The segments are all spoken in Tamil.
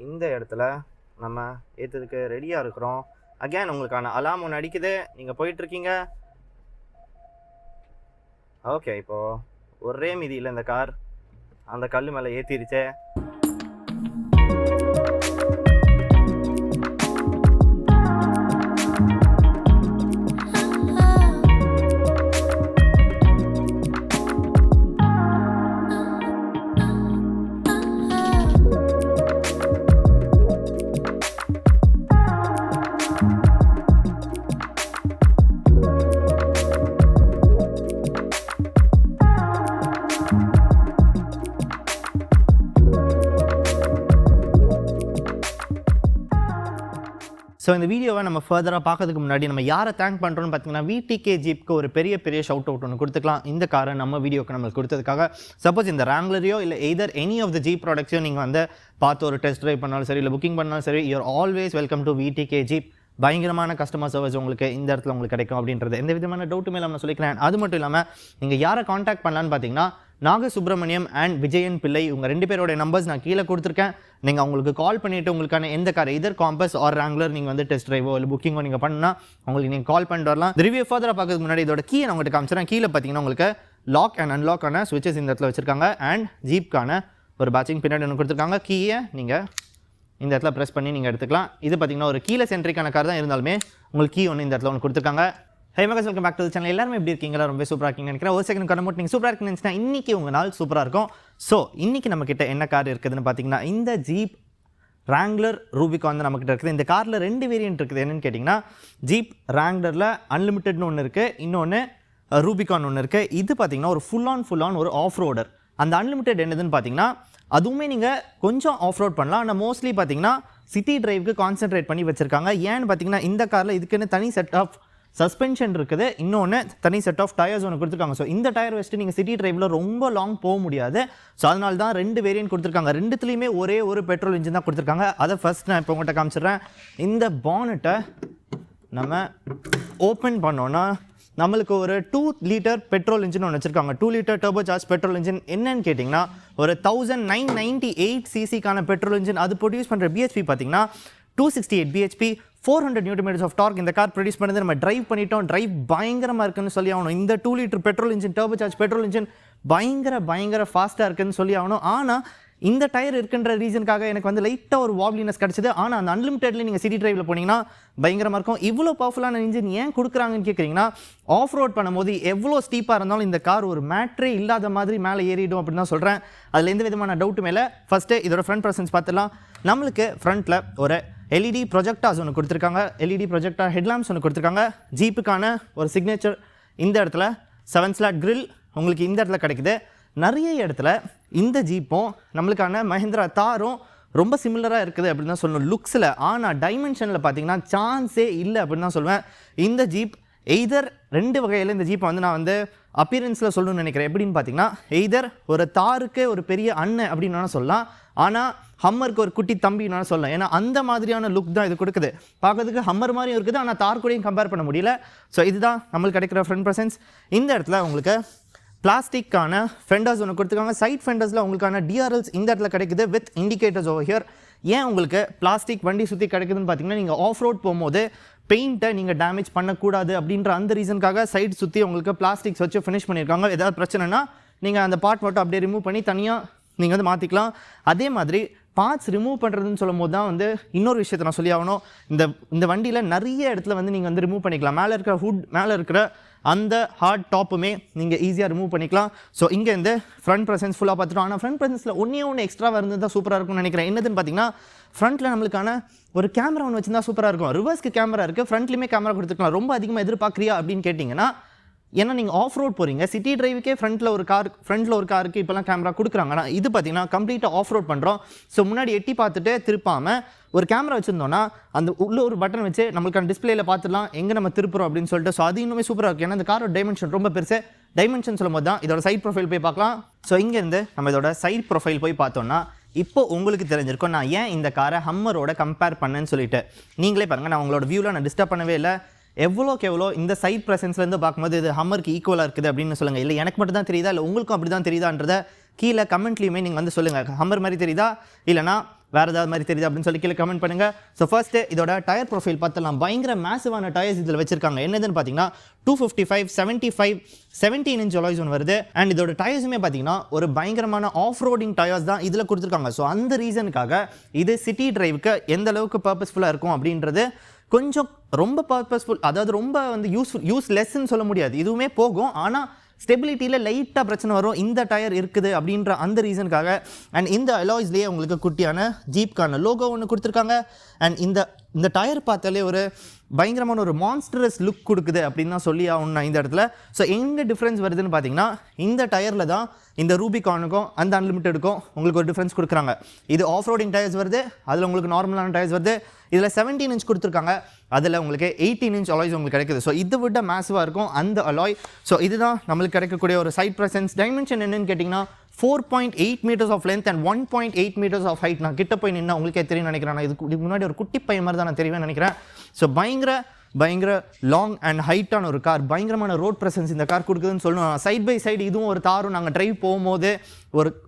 இந்த இடத்துல நம்ம ஏற்றதுக்கு ரெடியாக இருக்கிறோம். அகேன் உங்களுக்கான அலாம் ஒன்று அடிக்குது, நீங்கள் போயிட்டுருக்கீங்க. ஓகே, இப்போது ஒரே மீதியில் இந்த கார் அந்த கல் மேலே ஏற்றிருச்சு. ஸோ இந்த வீடியோவை நம்ம ஃபர்தராக பார்க்கறதுக்கு முன்னாடி நம்ம யாரை தேங்க் பண்ணுறோன்னு பார்த்தீங்கன்னா VTK ஜீப்க்கு ஒரு பெரிய ஷவுட் அவுட் ஒன்று கொடுத்துக்கலாம். இந்த காரை நம்ம வீடியோக்கு நம்மளுக்கு கொடுத்ததுக்காக. சப்போஸ் இந்த ராங்லரையோ இல்லை either any of the Jeep ப்ராடக்ட்ஸையோ நீங்கள் வந்து பார்த்து ஒரு டெஸ்ட் ட்ரைவ் பண்ணாலும் சரி, இல்லை புக்கிங் பண்ணாலும் சரி, you're always welcome to VTK Jeep. பயங்கரமான கஸ்டமர் சர்வீஸ் உங்களுக்கு இந்த இடத்துல உங்களுக்கு கிடைக்கும் அப்படின்றது எந்த விதமான டவுட்டுமே இல்லாமல் சொல்லிக்கிறேன். அது மட்டும் இல்லாமல் நீங்கள் யாரை காண்டாக்ட் பண்ணலான்னு பார்த்தீங்கன்னா நாகசுப்ரமணியம் அண்ட் விஜயன் பிள்ளை, இவங்க 2 பேரோட நம்பர்ஸ் நான் கீழே கொடுத்துருக்கேன். நீங்கள் அவங்களுக்கு கால் பண்ணிவிட்டு உங்களுக்கான எந்த கார் இதர் காம்பஸ் ஆர் ராங்லர் நீங்கள் வந்து டெஸ்ட் ட்ரைவோ இல்லை புக்கிங்கோ நீங்கள் பண்ணால் உங்களுக்கு நீங்கள் கால் பண்ணிட்டு வரலாம். ரிவ்யூ ஃபர்தராக பார்க்கறதுக்கு முன்னாடி இதோட கீயை நான் உங்களுக்கு காமிச்சிடறேன். கீழே பார்த்தீங்கன்னா உங்களுக்கு லாக் அண்ட் அன்லாக்கான ஸ்விட்சஸ் இந்த இடத்துல வச்சுருக்காங்க. அண்ட் ஜீப்கான ஒரு பேட்சிங் பின்னாடி ஒன்று கொடுத்துருக்காங்க. கீயை நீங்கள் இந்த இடத்துல ப்ரெஸ் பண்ணி நீங்கள் எடுத்துக்கலாம். இது பார்த்தீங்கன்னா ஒரு கீழே சென்ட்ரிக்கான கார் தான் இருந்தாலுமே உங்களுக்கு கீ ஒன்று இந்த இடத்துல ஒன்று கொடுத்துருக்காங்க. ஹே மகஸ், welcome back to the channel. எல்லாரும் எப்படி இருக்கீங்களா? ரொம்ப சூப்பராக இருக்கீங்கன்னு நினைக்கிறேன். ஒரு செகண்ட் கண்ணமோட்டு நீங்கள் சூப்பராக இருக்குன்னு நினச்சினா இன்றைக்கி உங்கள் நாள் சூப்பராக இருக்கும். ஸோ இன்றைக்கி நம்மக்கிட்ட என்ன கார் இருக்குதுன்னு பார்த்தீங்கன்னா இந்த ஜீப் ராங்லர் ரூபிகான் வந்து நம்மக்கிட்ட இருக்குது. இந்த காரில் 2 வேரியன்ட் இருக்குது. என்னென்னு கேட்டிங்கன்னா ஜீப் ராங்லரில் அன்லிமிட்டட்னு ஒன்று இருக்குது, இன்னொன்று ரூபிகான் ஒன்று இருக்குது. இது பார்த்திங்கன்னா ஒரு ஃபுல் ஆன் ஒரு ஆஃப் ரோடர். அந்த அன்லிமிட்டட் என்னதுன்னு பார்த்தீங்கன்னா அதுவுமே நீங்கள் கொஞ்சம் ஆஃப் ரோட் பண்ணலாம். ஆனால் மோஸ்ட்லி பார்த்தீங்கன்னா சிட்டி டிரைவுக்கு கான்சென்ட்ரேட் பண்ணி வச்சுருக்காங்க. ஏன்னு பார்த்தீங்கன்னா இந்த காரில் இதுக்குன்னு தனி செட் ஆஃப் சஸ்பென்ஷன் இருக்குது, இன்னொன்று தனி செட் ஆஃப் டயர்ஸ் ஒன்று கொடுத்துருக்காங்க. ஸோ இந்த டயர் வச்சுட்டு நீங்கள் சிட்டி டிரைவில் ரொம்ப லாங் போக முடியாது. ஸோ அதனால தான் 2 வேரியன்ட் கொடுத்துருக்காங்க. 2த்துலேயுமே ஒரே ஒரு பெட்ரோல் இன்ஜின் தான் கொடுத்துருக்காங்க. அதை ஃபஸ்ட் நான் இப்போ உங்கள்கிட்ட காமிச்சிடுறேன். இந்த பானட்டை நம்ம ஓப்பன் பண்ணோன்னா நம்மளுக்கு ஒரு 2 லிட்டர் பெட்ரோல் இன்ஜின் ஒன்று வச்சுருக்காங்க. 2 litre turbo charge petrol engine. என்னன்னு கேட்டிங்கன்னா ஒரு 1998 சிசிக்கான பெட்ரோல் இன்ஜின். அது ப்ரொடியூஸ் பண்ணுற பிஹெச்பி பார்த்தீங்கன்னா 268 பிஹெச்பி, 400 நியூட்டன் ஆஃப் டார்க் இந்த கார் ப்ரொடியூஸ் பண்ணது. நம்ம டிரைவ் பண்ணிட்டோம், டிரைவ் பயங்கரமாக இருக்குன்னு சொல்லி ஆகணும். இந்த 2 litre petrol engine turbo charge petrol engine பயங்கர ஃபாஸ்ட்டாக இருக்குன்னு சொல்லி ஆகணும். ஆனால் இந்த டயர் இருக்குன்ற ரீசனுக்காக எனக்கு வந்து லைட்டாக ஒரு வாப்லினஸ் கிடச்சிது. ஆனால் அந்த அன்லிமிட்டட்லேயே நீங்கள் சிட்டி டிரைவில் போனீங்கன்னா பயங்கரமாக இருக்கும். இவ்வளோ பவர்ஃபுல்லான இன்ஜின் ஏன் கொடுக்குறாங்கன்னு கேட்குறீங்கன்னா ஆஃப் ரோட் பண்ணும்போது எவ்வளோ ஸ்டீப்பாக இருந்தாலும் இந்த கார் ஒரு மேட்ரே இல்லாத மாதிரி மேலே ஏறிடும் அப்படின்னு தான் சொல்கிறேன். அதில் எந்த விதமான டவுட்டும் இல்லை. ஃபஸ்ட்டு இதோட ஃப்ரண்ட் ப்ரெசன்ஸ் பார்த்துலாம். நம்மளுக்கு ஃப்ரண்ட்டில் ஒரு LED ப்ரொஜெக்டார்ஸ் ஒன்று கொடுத்துருக்காங்க. LED ப்ரொஜெக்டார் ஹெட்லாம்ப்ஸ் ஒன்று கொடுத்துருக்காங்க. ஜீப்புக்கான ஒரு சிக்னேச்சர் இந்த இடத்துல 7 ஸ்லாட் கிரில் உங்களுக்கு இந்த இடத்துல கிடைக்குது. நிறைய இடத்துல இந்த ஜீப்பும் நம்மளுக்கான மஹிந்திரா தாரும் ரொம்ப சிமிலராக இருக்குது அப்படின்னு தான் சொல்லணும் லுக்ஸில். ஆனால் டைமென்ஷனில் பார்த்தீங்கன்னா சான்ஸே இல்லை அப்படின்னு தான் சொல்லுவேன். இந்த ஜீப் எய்தர் 2 வகையில் இந்த ஜீப்பை வந்து நான் வந்து அப்பியரன்ஸில் சொல்லணும்னு நினைக்கிறேன். எப்படின்னு பார்த்தீங்கன்னா எய்தர் ஒரு தாருக்கு ஒரு பெரிய அண்ணன் அப்படின்னு வேணால் சொல்லலாம், ஆனால் ஹம்மருக்கு ஒரு குட்டி தம்பின்னு சொல்லலாம். ஏன்னா அந்த மாதிரியான லுக் தான் இது கொடுக்குது. பார்க்கறதுக்கு ஹம்மர் மாதிரியும் இருக்குது, ஆனால் தார் கூடயும் கம்பேர் பண்ண முடியல. ஸோ இதுதான் நம்மளுக்கு கிடைக்கிற ஃப்ரண்ட் ப்ரெசன்ஸ். இந்த இடத்துல உங்களுக்கு பிளாஸ்டிக்கான ஃபெண்டர்ஸ் ஒன்று கொடுத்துருக்காங்க. சைட் ஃபெண்டர்ஸில் உங்களுக்கான DRLs இந்த இடத்துல கிடைக்குது வித் இண்டிகேட்டர்ஸ் ஓவர் ஹியர். ஏன் உங்களுக்கு பிளாஸ்டிக் வண்டி சுற்றி கிடைக்குதுன்னு பார்த்தீங்கன்னா நீங்கள் ஆஃப் ரோட் போகும்போது பெயிண்ட்டை நீங்கள் டேமேஜ் பண்ணக்கூடாது அப்படின்ற அந்த ரீசனுக்காக சைட் சுற்றி உங்களுக்கு பிளாஸ்டிக்ஸ் வச்சு ஃபினிஷ் பண்ணியிருக்காங்க. ஏதாவது பிரச்சனைனா நீங்கள் அந்த பார்ட் மட்டும் அப்படியே ரிமூவ் பண்ணி தனியாக நீங்கள் வந்து மாற்றிக்கலாம். அதே மாதிரி பார்ட்ஸ் ரிமூவ் பண்ணுறதுன்னு சொல்லும் போது தான் வந்து இன்னொரு விஷயத்தை நான் சொல்லி ஆகணும். இந்த வண்டியில் நிறைய இடத்துல வந்து நீங்கள் வந்து ரிமூவ் பண்ணிக்கலாம். மேலே இருக்கிற ஹுட், மேலே இருக்கிற அந்த ஹார்ட் டாப்புமே நீங்கள் ஈஸியாக ரிமூவ் பண்ணிக்கலாம். ஸோ இங்கே இந்த ஃப்ரண்ட் ப்ரெசன்ஸ் ஃபுல்லாக பார்த்துட்டோம். ஆனால் ஃப்ரண்ட் ப்ரெசன்ஸில் ஒன்று எக்ஸ்ட்ராவாக இருந்து தான் சூப்பராக இருக்கும்னு நினைக்கிறேன். என்னதுன்னு பார்த்தீங்கன்னா ஃப்ரண்ட்டில் நம்மளுக்கான ஒரு கேமரா ஒன்று வச்சுருந்தா சூப்பராக இருக்கும். ரிவர்ஸ்க்கு கேமரா இருக்குது, ஃப்ரண்ட்லேயுமே கேமரா கொடுத்துக்கலாம். ரொம்ப அதிகமாக எதிர்பார்க்குறியா அப்படின்னு கேட்டிங்கன்னா, ஏன்னா நீங்கள் ஆஃப் ரோட் போகிறீங்க, சிட்டி டிரைவுக்கே ஃப்ரண்ட்டில் ஒரு காருக்கு இப்போலாம் கேமரா கொடுக்குறாங்க. ஆனால் இது பார்த்தீங்கன்னா கம்ப்ளீட்டாக ஆஃப் ரோட் பண்ணுறோம். ஸோ முன்னாடி எட்டி பார்த்துட்டு திருப்பாமல் ஒரு கேமரா வச்சுருந்தோன்னா அந்த உள்ள ஒரு பட்டன் வச்சு நம்மளுக்கான டிஸ்பிளேல பார்த்துடலாம் எங்கே நம்ம திருப்புறோம் அப்படின்னு சொல்லிட்டு. ஸோ அது இன்னுமே சூப்பராக இருக்குது. ஏன்னா இந்த காரோட டைமென்ஷன் ரொம்ப பெருசு. டைமென்ஷன் சொல்லும் போது தான் இதோட சைட் ப்ரொஃபைல் போய் பார்க்கலாம். ஸோ இங்கேருந்து நம்ம இதோட சைட் ப்ரொஃபைல் போய் பார்த்தோன்னா இப்போ உங்களுக்கு தெரிஞ்சிருக்கும் நான் ஏன் இந்த காரை ஹம்மரோட கம்பேர் பண்ணேன்னு சொல்லிட்டு. நீங்களே பாருங்கள், நான் உங்களோட வியூவில் நான் டிஸ்டர்ப் பண்ணவே இல்லை. எவ்வளோக்கு எவ்வளோ இந்த சைட் ப்ரெசன்ஸ்லேருந்து பார்க்கும்போது இது ஹம்மருக்கு ஈக்குவலாக இருக்குது அப்படின்னு சொல்லுங்கள். இல்லை எனக்கு மட்டும் தான் தெரியுதா, இல்லை உங்களுக்கும் அப்படி தான் தெரியுதான்றதை கீழே கமெண்ட்லேயுமே நீங்கள் வந்து சொல்லுங்கள் ஹம்மர் மாதிரி தெரியுதா இல்லைனா வேறு ஏதாவது மாதிரி தெரியுது அப்படின்னு சொல்லி கீழே கமெண்ட் பண்ணுங்கள். ஸோ ஃபர்ஸ்ட்டு இதோட டயர் ப்ரொஃபைல் பார்த்தலாம். பயங்கர மேசிவான டயர்ஸ் இதில் வச்சிருக்காங்க. என்னதுன்னு பார்த்தீங்கன்னா 255, 75, 17 inch அலாய்ஸ் ஒன்று வருது. அண்ட் இதோட டயர்ஸுமே பார்த்தீங்கன்னா ஒரு பயங்கரமான ஆஃப் ரோடிங் டயர்ஸ் தான் இதில் கொடுத்துருக்காங்க. ஸோ அந்த ரீசனுக்காக இது சிட்டி டிரைவுக்கு எந்த அளவுக்கு பர்பஸ்ஃபுல்லாக இருக்கும் அப்படின்றது கொஞ்சம் ரொம்ப பர்பஸ்ஃபுல், அதாவது ரொம்ப வந்து யூஸ்லெஸ்ன்னு சொல்ல முடியாது. இதுவுமே போகும், ஆனால் ஸ்டெபிலிட்டியில் லைட்டாக பிரச்சனை வரும் இந்த டயர் இருக்குது அப்படின்ற அந்த ரீசனுக்காக. அண்ட் இந்த அலாய்ஸ்லேயே உங்களுக்கு குட்டியான ஜீப்கான லோகோ ஒன்று கொடுத்துருக்காங்க. அண்ட் இந்த டயர் பார்த்தாலே ஒரு பயங்கரமான ஒரு மான்ஸ்டரஸ் லுக் கொடுக்குது அப்படின்னு தான் சொல்லி ஆகணும் இந்த இடத்துல. ஸோ எங்கே டிஃப்ரென்ஸ் வருதுன்னு பார்த்தீங்கன்னா இந்த டயரில் தான் இந்த ரூபிகானுக்கும் அந்த அன்லிமிட்டெடுக்கும் உங்களுக்கு ஒரு டிஃப்ரென்ஸ் கொடுக்குறாங்க. இது ஆஃப் ரோடிங் டயர்ஸ் வருது, அதில் உங்களுக்கு நார்மலான டயர்ஸ் வருது. இதில் 17 inch கொடுத்துருக்காங்க, அதில் உங்களுக்கு 18 inch அலாய்ஸ் உங்களுக்கு கிடைக்குது. ஸோ இதை விட மேசிவாக இருக்கும் அந்த அலாய். ஸோ இதுதான் நம்மளுக்கு கிடைக்கக்கூடிய ஒரு சைட் ப்ரெசன்ஸ். டைமென்ஷன் என்னன்னு கேட்டிங்கன்னா 4.8 meters of length and 1.8 meters of height. நான் கிட்ட போய் நின்னா உங்களுக்கே தெரியும் நினைக்கிறேன். நான் இதுக்கு முன்னாடி ஒரு குட்டி பையன் மாதிரி தான் நான் தெரியுவேன் நினைக்கிறேன். ஸோ பயங்கர லாங் அண்ட் ஹைட்டான ஒரு கார், பயங்கரமான ரோட் ப்ரெசன்ஸ் இந்த கார் கொடுக்குதுன்னு சொல்லணும். சைட் பை சைடு இதுவும் ஒரு தாரும் நாங்கள் ட்ரைவ் போகும்போது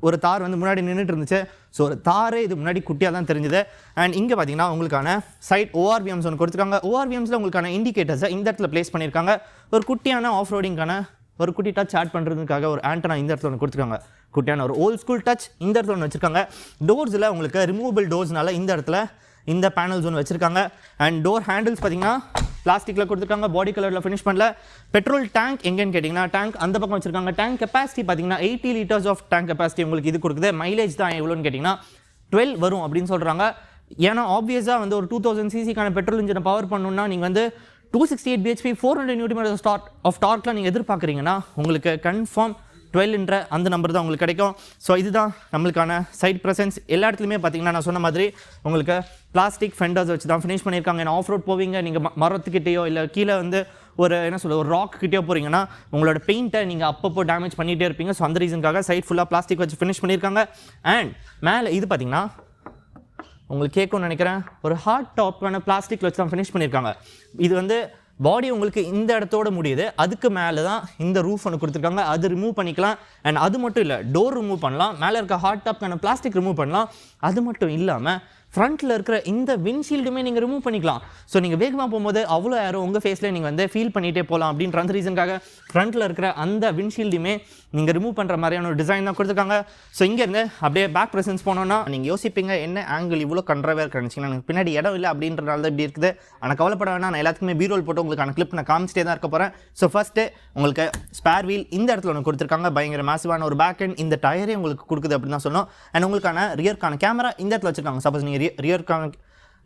ஒரு தார் வந்து முன்னாடி நின்றுட்டு இருந்துச்சு. ஸோ ஒரு தாரே இது முன்னாடி குட்டியாக தான் தெரிஞ்சுது. அண்ட் இங்கே பார்த்தீங்கன்னா உங்களுக்கான சைட் ORVMs ஒன்று கொடுத்துருக்காங்க. ORVMஸில் உங்களுக்கான இண்டிகேட்டர்ஸை இந்த இடத்துல ப்ளேஸ் பண்ணியிருக்காங்க. ஒரு குட்டியான ஆஃப் ரோடிங்கான ஒரு குட்டி டச் ஆட் பண்ணுறதுக்காக ஒரு ஆண்டனா இந்த இடத்துல ஒன்று கொடுத்துருக்காங்க. குட்டியான ஒரு ஓல்ட் ஸ்கூல் டச் இந்த இடத்துல ஒன்று வச்சுருக்காங்க. டோர்ஸில் உங்களுக்கு ரிமூவபிள் டோர்ஸ்னால இந்த இடத்துல இந்த பேனல்ஸ் ஒன்று வச்சுருக்காங்க. அண்ட் டோர் ஹேண்டில்ஸ் பார்த்தீங்கன்னா பிளாஸ்டிக்கில் கொடுத்துருக்காங்க, பாடி கலரில் ஃபினிஷ் பண்ணல. பெட்ரோல் டேங்க் எங்கேன்னு கேட்டிங்கன்னா டேங்க் அந்த பக்கம் வச்சுருக்காங்க. டேங்க் கெப்பாசிட்டி பார்த்தீங்கன்னா 80 liters ஆஃப் டேங்க் கெப்பாசிட்டி உங்களுக்கு இது கொடுக்குது. மைலேஜ் தான் எவ்வளோன்னு கேட்டிங்கன்னா 12 வரும் அப்படின்னு சொல்கிறாங்க. ஏன்னா ஆப்வியஸாக வந்து ஒரு 2000 cc பெட்ரோல் இன்ஜினை பவர் பண்ணணுன்னா நீங்கள் வந்து 268 bhp 400 Nm ஆஃப் டார்க்லாம் நீங்கள் எதிர்பார்க்குறீங்கன்னா உங்களுக்கு கன்ஃபார்ம் 12ன்ற அந்த நம்பர் தான் உங்களுக்கு கிடைக்கும். ஸோ இதுதான் நம்மளுக்கான சைட் ப்ரெசன்ஸ். எல்லா இடத்துலையுமே பார்த்தீங்கன்னா நான் சொன்ன மாதிரி உங்களுக்கு பிளாஸ்டிக் ஃபெண்டர்ஸ் வச்சு தான் ஃபினிஷ் பண்ணியிருக்காங்க. ஏன்னா ஆஃப் ரோட் போவீங்க, நீங்கள் மரத்துக்கிட்டேயோ இல்லை கீழே வந்து ஒரு ஒரு ராக் கிட்டேயோ போகிறீங்கன்னா உங்களோட பெயிண்ட்டை நீங்கள் அப்பப்போ டேமேஜ் பண்ணிகிட்டே இருப்பீங்க. ஸோ அந்த ரீசனுக்காக சைட் ஃபுல்லாக பிளாஸ்டிக் வச்சு ஃபினிஷ் பண்ணியிருக்காங்க. அண்ட் மேலே இது பார்த்தீங்கன்னா உங்களுக்கு கேட்கும்னு நினைக்கிறேன், ஒரு ஹார்ட் டாப்பான பிளாஸ்டிக் வச்சு தான் ஃபினிஷ் பண்ணியிருக்காங்க. இது வந்து பாடி உங்களுக்கு இந்த இடத்தோட முடியுது, அதுக்கு மேலே தான் இந்த ரூஃப் ஒன்று கொடுத்துருக்காங்க. அது ரிமூவ் பண்ணிக்கலாம். அண்ட் அது மட்டும் இல்லை, டோர் ரிமூவ் பண்ணலாம், மேலே இருக்க ஹார்ட் டாப்க்கான பிளாஸ்டிக் ரிமூவ் பண்ணலாம். அது மட்டும் இல்லாமல் ஃப்ரண்ட்டில் இருக்கிற இந்த விண்ட்ஷீல்டுமே நீங்கள் ரிமூவ் பண்ணிக்கலாம். ஸோ நீங்கள் வேகமாக போகும்போது அவ்வளோ யாரும் உங்கள் ஃபேஸில் நீங்கள் வந்து ஃபீல் பண்ணிகிட்டே போகலாம் அப்படின்ற அந்த ரீசனுக்காக ஃப்ரண்ட்டில் இருக்கிற அந்த விண்ட்ஷீல்டுமே நீங்கள் ரிமூவ் பண்ணுற மாதிரியான ஒரு டிசைன் தான் கொடுத்துருக்காங்க. ஸோ இங்கேருந்து அப்படியே பேக் ப்ரெசன்ஸ் போனோன்னா நீங்கள் யோசிப்பீங்க என்ன ஆங்கிள் இவ்வளோ கண்ட்ராவே இருந்துச்சிங்கன்னா எனக்கு பின்னாடி இடம் இல்லை அப்படின்றனால தான் இப்படி இருக்குது. ஆனால் கவலைப்பட வேணாம், நான் எல்லாத்துக்குமே பீரோல் போட்டு உங்களுக்கான கிளிப் நான் காமிச்சிட்டே தான் இருக்க போகிறேன். ஸோ ஃபஸ்ட்டு உங்களுக்கு ஸ்பேர் வீல் இந்த இடத்துல ஒன்று கொடுத்துருக்காங்க. பயங்கர மேசிவான ஒரு பேக் அண்ட் இந்த டயரே உங்களுக்கு கொடுக்குது அப்படின்னு தான் சொல்லணும். அண்ட் உங்களுக்கான ரியர்க்கான கேமரா இந்த இடத்துல வச்சுருக்காங்க. சப்போஸ் நீங்கள்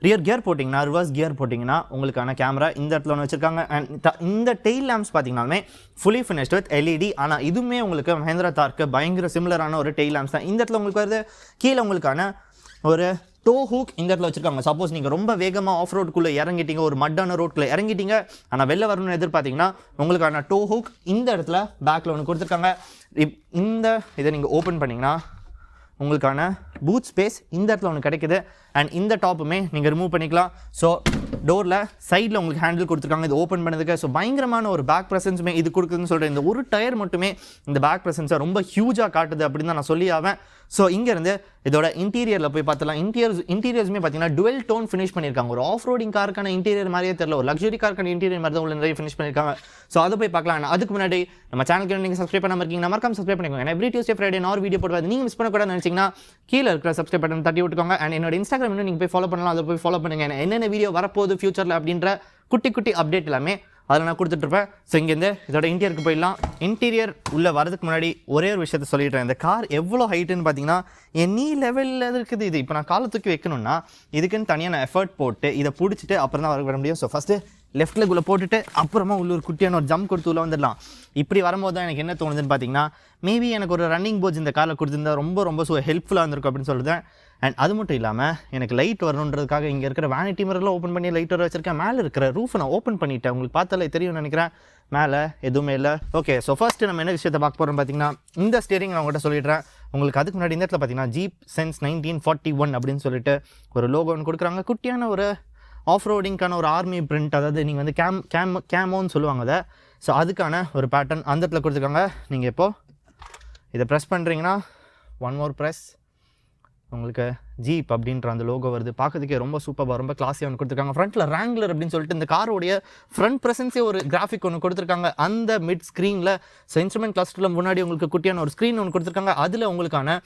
ரியர் கியர் போட்டிங்கன்னா, ரிவர்ஸ் கியர் போட்டிங்கன்னா உங்களுக்கான கேமரா இந்த இடத்துல ஒன்று வச்சுருக்காங்க. அண்ட் இந்த டெயில் லேம்ப்ஸ் பார்த்தீங்கன்னாலுமே ஃபுல்லி ஃபினிஷ்ட் வித் LED. ஆனால் இதுவுமே உங்களுக்கு மஹேந்திரா தார்க்கு பயங்கர சிமிலரான ஒரு டெயில் லேம்ப்ஸ் தான். இந்த இடத்துல உங்களுக்கு வருது. கீழே உங்களுக்கான ஒரு டோ ஹூக் இந்த இடத்துல வச்சுருக்காங்க. சப்போஸ் நீங்கள் ரொம்ப வேகமாக ஆஃப் ரோடுக்குள்ளே இறங்கிட்டீங்க, ஒரு மட்டான ரோட்குள்ளே இறங்கிட்டீங்க, ஆனால் வெளில வரணும்னு எதிர்பார்த்தீங்கன்னா உங்களுக்கான டோ ஹூக் இந்த இடத்துல பேக்கில் ஒன்று கொடுத்துருக்காங்க. இந்த இதை நீங்கள் ஓப்பன் பண்ணிங்கன்னா உங்களுக்கான பூட் ஸ்பேஸ் இந்த இடத்துல ஒன்று கிடைக்குது. அண்ட் இந்த டாப்புமே நீங்கள் ரிமூவ் பண்ணிக்கலாம். ஸோ டோரில் சைடில் உங்களுக்கு ஹேண்டில் கொடுத்துருக்காங்க இது ஓப்பன் பண்ணதுக்கு. ஸோ பயங்கரமான ஒரு பேக் ப்ரெசன்ஸுமே இது கொடுக்குதுன்னு சொல்கிறேன். இந்த ஒரு டயர் மட்டுமே இந்த பேக் ப்ரெசன்ஸை ரொம்ப ஹியூஜாக காட்டுது அப்படின்னு தான் நான் சொல்லி ஆவேன். ஸோ இங்கேருந்து இதோட இன்டீரியரில் போய் பார்த்தலாம். இன்டீரியர்ஸுமே பார்த்தீங்கன்னா டுவெல் டோன் ஃபினிஷ் பண்ணியிருக்காங்க. ஒரு ஆஃப் ரோடிங் காருக்கான இன்டீரியர் மாதிரியே தெரியல, ஒரு லக்ஸுரி காருக்கான இன்டீரியர் மாதிரி தான் உள்ள நிறைய ஃபினிஷ் பண்ணியிருக்காங்க. ஸோ அதை போய் பார்க்கலாம். அதுக்கு முன்னாடி நம்ம சேனலுக்கு நீங்கள் சப்ஸ்கிரைப் பண்ணாமல் இருக்கீங்க, மறக்காம சப்ஸ்கிரைப் பண்ணிக்கோங்க. ஏன்னா எவ்ரி டியூஸ்டே ஃப்ரைடே நான் வீடியோ போடுவது நீங்கள் மிஸ் பண்ணக்கூடாதுன்னு நினச்சிங்கன்னா கீழே இருக்கிற சப்ஸ்கிரைப் பட்டன் தட்டி விட்டுக்கோங்க. அண்ட் என்னோட இன்ஸ்டாகிராம் இன்னும் நீங்கள் போய் ஃபாலோ பண்ணலாம், அதை போய் ஃபாலோ பண்ணுங்க. என்னென்ன வீடியோ வரப்போகுது ஃபியூச்சரில் அப்படின்ற குட்டி அப்டேட் எல்லாமே அதில் நான் கொடுத்துட்ருப்பேன். ஸோ இங்கேருந்து இதோட இன்டீரியருக்கு போயிடலாம். இன்டீரியர் உள்ளே வரதுக்கு முன்னாடி ஒரே ஒரு விஷயத்த சொல்லிடுறேன். இந்த கார் எவ்வளோ ஹைட்டுன்னு பார்த்தீங்கன்னா நீ லெவலில் இருக்குது. இது இப்போ நான் காலை தூக்கி வைக்கணும்னா இதுக்குன்னு தனியாக நான் எஃபர்ட் போட்டு இதை பிடிச்சிட்டு அப்புறம் தான் வர முடியும். ஸோ ஃபஸ்ட்டு லெஃப்ட் லெக்குள்ளே போட்டுட்டு அப்புறமா உள்ள ஒரு குட்டியான ஒரு ஜம்ப் கொடுத்து உள்ளே வந்துடலாம். இப்படி வரும்போது தான் எனக்கு என்ன தோணுதுன்னு பார்த்தீங்கன்னா, மேபி எனக்கு ஒரு ரன்னிங் போர்ட்ஸ் இந்த காரில் கொடுத்துருந்தா ரொம்ப ஹெல்ப்ஃபுல்லாக இருந்திருக்கும் அப்படின்னு சொல்லுவேன். அண்ட் அது மட்டும் இல்லாமல் எனக்கு லைட் வரணுன்றதுக்காக இங்கே இருக்கிற வேனிட்டி மிரர்லாம் ஓப்பன் பண்ணி லைட் வர வச்சிருக்கேன். மேலே இருக்கிற ரூஃபை நான் ஓப்பன் பண்ணிவிட்டேன். உங்களுக்கு பார்த்தாலே தெரியும்னு நினைக்கிறேன், மேலே எதுவுமே இல்லை. ஓகே, ஸோ ஃபர்ஸ்ட்டு நம்ம என்ன விஷயத்தை பார்க்க போகிறோம் பார்த்தீங்கன்னா, இந்த ஸ்டீரிங் நான் உங்கள்கிட்ட சொல்லிடுறேன். உங்களுக்கு அதுக்கு முன்னாடி இந்த இடத்துல பார்த்தீங்கன்னா ஜீப் சென்ஸ் 1941 அப்படின்னு சொல்லிட்டு ஒரு லோகோ ஒன்று கொடுக்குறாங்க. குட்டியான ஒரு ஆஃப் ரோடிங்கான ஒரு ஆர்மி பிரிண்ட், அதாவது நீங்கள் வந்து கேமோன்னு சொல்லுவாங்க அதை. ஸோ அதுக்கான ஒரு பேட்டர்ன் அந்த இடத்துல கொடுத்துருக்காங்க. நீங்கள் இப்போது இதை ப்ரெஸ் பண்ணுறீங்கன்னா ஒன் மோர் ப்ரெஸ், உங்களுக்கு ஜீப் அப்படின்ற அந்த லோகோ வருது. பார்க்கறதுக்கே ரொம்ப சூப்பராக ரொம்ப கிளாஸியாக ஒன்று கொடுத்துருக்காங்க. ஃப்ரண்ட்டில் ராங்லர் அப்படின்னு சொல்லிட்டு இந்த காரோடைய ஃப்ரண்ட் ப்ரெசன்ஸே ஒரு கிராஃபிக் ஒன்று கொடுத்துருக்காங்க அந்த மிட் ஸ்க்ரீனில். ஸோ இன்ஸ்ட்ருமெண்ட் கிளஸ்டரில் முன்னாடி உங்களுக்கு குட்டியான ஒரு ஸ்க்ரீன் ஒன்று கொடுத்துருக்காங்க. அதில் உங்களுக்கான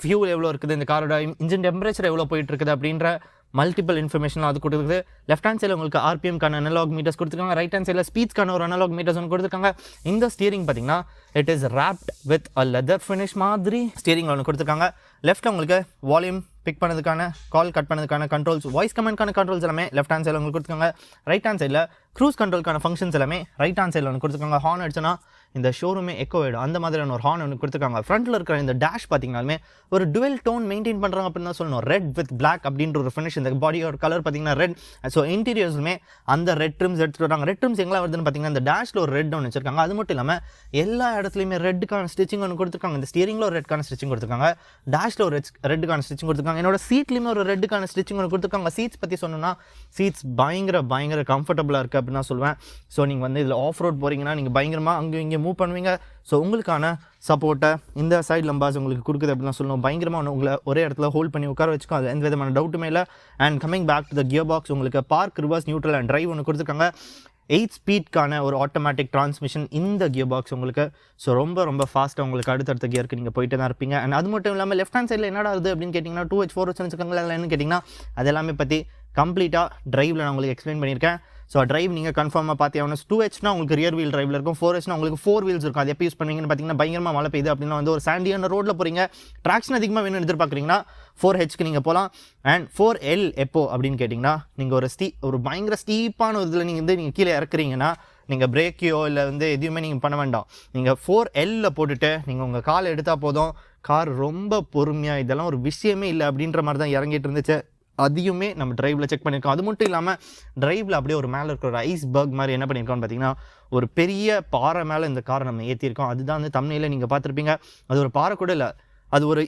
ஃபியூல் எவ்வளோ இருக்குது, இந்த காரோட இன்ஜின் டெம்பரேச்சர் எவ்வளோ போயிட்டு இருக்குது அப்படின்ற மல்டிபிள் இன்ஃபர்மேஷன் அது கொடுக்குறது. லெஃப்ட் ஹேண்ட் சைடில் உங்களுக்கு ஆர்பிஎம்கான அனலாக் மீட்டர்ஸ் கொடுத்துருக்காங்க. ரைட் ஹேண்ட் சைடில் ஸ்பீட்ஸ்க்கான ஒரு அனலாக் மீட்டர்ஸ் ஒன்று கொடுத்துருக்காங்க. இந்த ஸ்டியரிங் பார்த்தீங்கன்னா it is wrapped with a leather finish மாதிரி ஸ்டியரிங் ஒன்று கொடுத்துருக்காங்க. லெஃப்ட்டில் உங்களுக்கு வால்யூம் பிக் பண்ணதுக்கான, கால் கட் பண்ணதுக்கான கண்ட்ரோல்ஸ், வாய்ஸ் கமெண்ட்கான கண்ட்ரோல்ஸ் எல்லாமே லெஃப்ட் ஹேண்ட் சைடில் உங்களுக்கு கொடுத்துருக்காங்க. ரைட் ஹேண்ட் சைடில் க்ரூஸ் கண்ட்ரோல்க்கான ஃபங்க்ஷன்ஸ் எல்லாமே ரைட் ஹேண்ட் சைடில் ஒன்று கொடுத்துருக்காங்க. ஹார்ன் அடிச்சுன்னா இந்த ஷோரூமே எக்கோ ஆகிடும், அந்த மாதிரியான ஒரு ஹார்ன் ஒன்று கொடுத்துருக்காங்க. ஃப்ரண்ட்டில் இருக்கிற இந்த டேஷ் பார்த்தீங்கன்னாலுமே ஒரு டுவெல் டோன் மெயின்டைன் பண்ணுறாங்க அப்படின்னு தான் சொல்லணும். ரெட் வித் பிளாக் அப்படின்ற ஒரு ஃபினிஷ். இந்த பாடியோட கலர் பார்த்தீங்கன்னா ரெட். ஸோ இன்டீரியர்ஸுமே அந்த ரெட் ட்ரிம்ஸ் எடுத்துகிட்டு வராங்க. ரெட் ட்ரிம்ஸ் எங்கே வருதுன்னு பார்த்தீங்கன்னா இந்த டேஷில் ஒரு ரெட் ஒன்று வச்சிருக்காங்க. அது மட்டும் இல்லாமல் எல்லா இடத்துலையுமே ரெட்டுக்கான ஸ்டிச்சிங் ஒன்று கொடுத்துருக்காங்க. இந்த ஸ்டியரிங்கில் ஒரு ரெட்கான ஸ்டிச்சிங் கொடுத்துருக்காங்க, டேஷில் ஒரு ரெட்டுக்கான ஸ்டிச்சிங் கொடுத்துருக்காங்க. என்னோட சீட்லேயுமே ஒரு ரெட்டுக்கான ஸ்டிச்சிங் ஒன்று கொடுத்துருக்காங்க. சீட்ஸ் பற்றி சொன்னோன்னா சீட்ஸ் பயங்கர கம்ஃபர்டபுளாக இருக்குது அப்படின்னு நான் சொல்லுவேன். ஸோ நீங்கள் வந்து இதில் ஆஃப் ரோட் போகிறீங்கன்னா நீங்கள் பயங்கரமாக அங்கே இங்கே மூவ் பண்ணுவீங்க. ஸோ உங்களுக்கான சப்போர்ட்டை இந்த சைட் லம்பாஸ் உங்களுக்கு கொடுக்குது அப்படின்னு சொல்லணும். பயங்கரமாக உங்களை ஒரே இடத்துல ஹோல்ட் பண்ணி உட்கார வச்சுக்கோ, அது எந்த விதமான டவுட்டுமே இல்லை. And coming back to the gear box, உங்களுக்கு park, reverse, neutral and drive ஒன்று கொடுத்துருக்காங்க. 8 ஸ்பீட்கான ஒரு ஆட்டோமேட்டிக் டிரான்ஸ்மிஷன் இந்த கியர் பாக்ஸ் உங்களுக்கு. ஸோ ரொம்ப ஃபாஸ்ட்டாக உங்களுக்கு அடுத்தடுத்த கியருக்கு நீங்கள் போயிட்டு தான் இருப்பீங்க. அண்ட் அது மட்டும் இல்லாமல் லெஃப்ட் ஹேண்ட் சைடில் என்னடா இருக்குது அப்படின்னு கேட்டிங்கன்னா 2H 4H வச்சுருக்காங்களா அதில் என்ன கேட்டிங்கன்னா அது எல்லாமே பற்றி கம்ப்ளீட்டாக டிரைவில் நான் உங்களுக்கு எக்ஸ்பிளைன் பண்ணியிருக்கேன். ஸோ டிரைவ் நீங்கள் கன்ஃபார்மாக பார்த்தீங்கன்னா 2Hனா உங்களுக்கு ரியர் வீல் டிரைவில் இருக்கும், 4Hனா உங்களுக்கு 4 வீல்ஸ் இருக்கும். அது எப்போ யூஸ் பண்ணுவீங்கன்னு பார்த்தீங்கன்னா பயங்கரமாக மழை பெய்யுது அப்படின்னா வந்து ஒரு சாண்டியான ரோட்டில் போகிறீங்க, ட்ராக்ஷன் அதிகமாக வேணும்னு எதிர்பார்க்குறீங்கன்னா 4Hக்கு நீங்கள் போகலாம். அண்ட் 4L எப்போ அப்படின்னு கேட்டிங்கன்னா நீங்கள் ஒரு பயங்கர ஸ்டீப்பான ஒரு இதில் நீங்கள் கீழே இறக்குறீங்கன்னா நீங்கள் பிரேக்கையோ இல்லை வந்து எதுவுமே நீங்கள் பண்ண வேண்டாம். நீங்கள் 4Lல போட்டுட்டு நீங்கள் உங்கள் காலை எடுத்தால் போதும், கார் ரொம்ப பொறுமையாக, இதெல்லாம் ஒரு விஷயமே இல்லை அப்படின்ற மாதிரி தான் இறங்கிட்டு இருந்துச்சு. அதையுமே நம்ம டிரைவில் செக் பண்ணியிருக்கோம். அது மட்டும் இல்லாமல் டிரைவில் அப்படியே ஒரு மேலே இருக்கிற ஒரு ஐஸ்பர்க் மாதிரி என்ன பண்ணியிருக்கோம்னு பார்த்தீங்கன்னா ஒரு பெரிய பாறை மேலே இந்த காரை நம்ம ஏற்றிருக்கோம். அதுதான் வந்து தம்ப்நெயில்ல நீங்கள் பார்த்துருப்பீங்க. அது ஒரு பாறை கூட இல்லை, அது ஒரு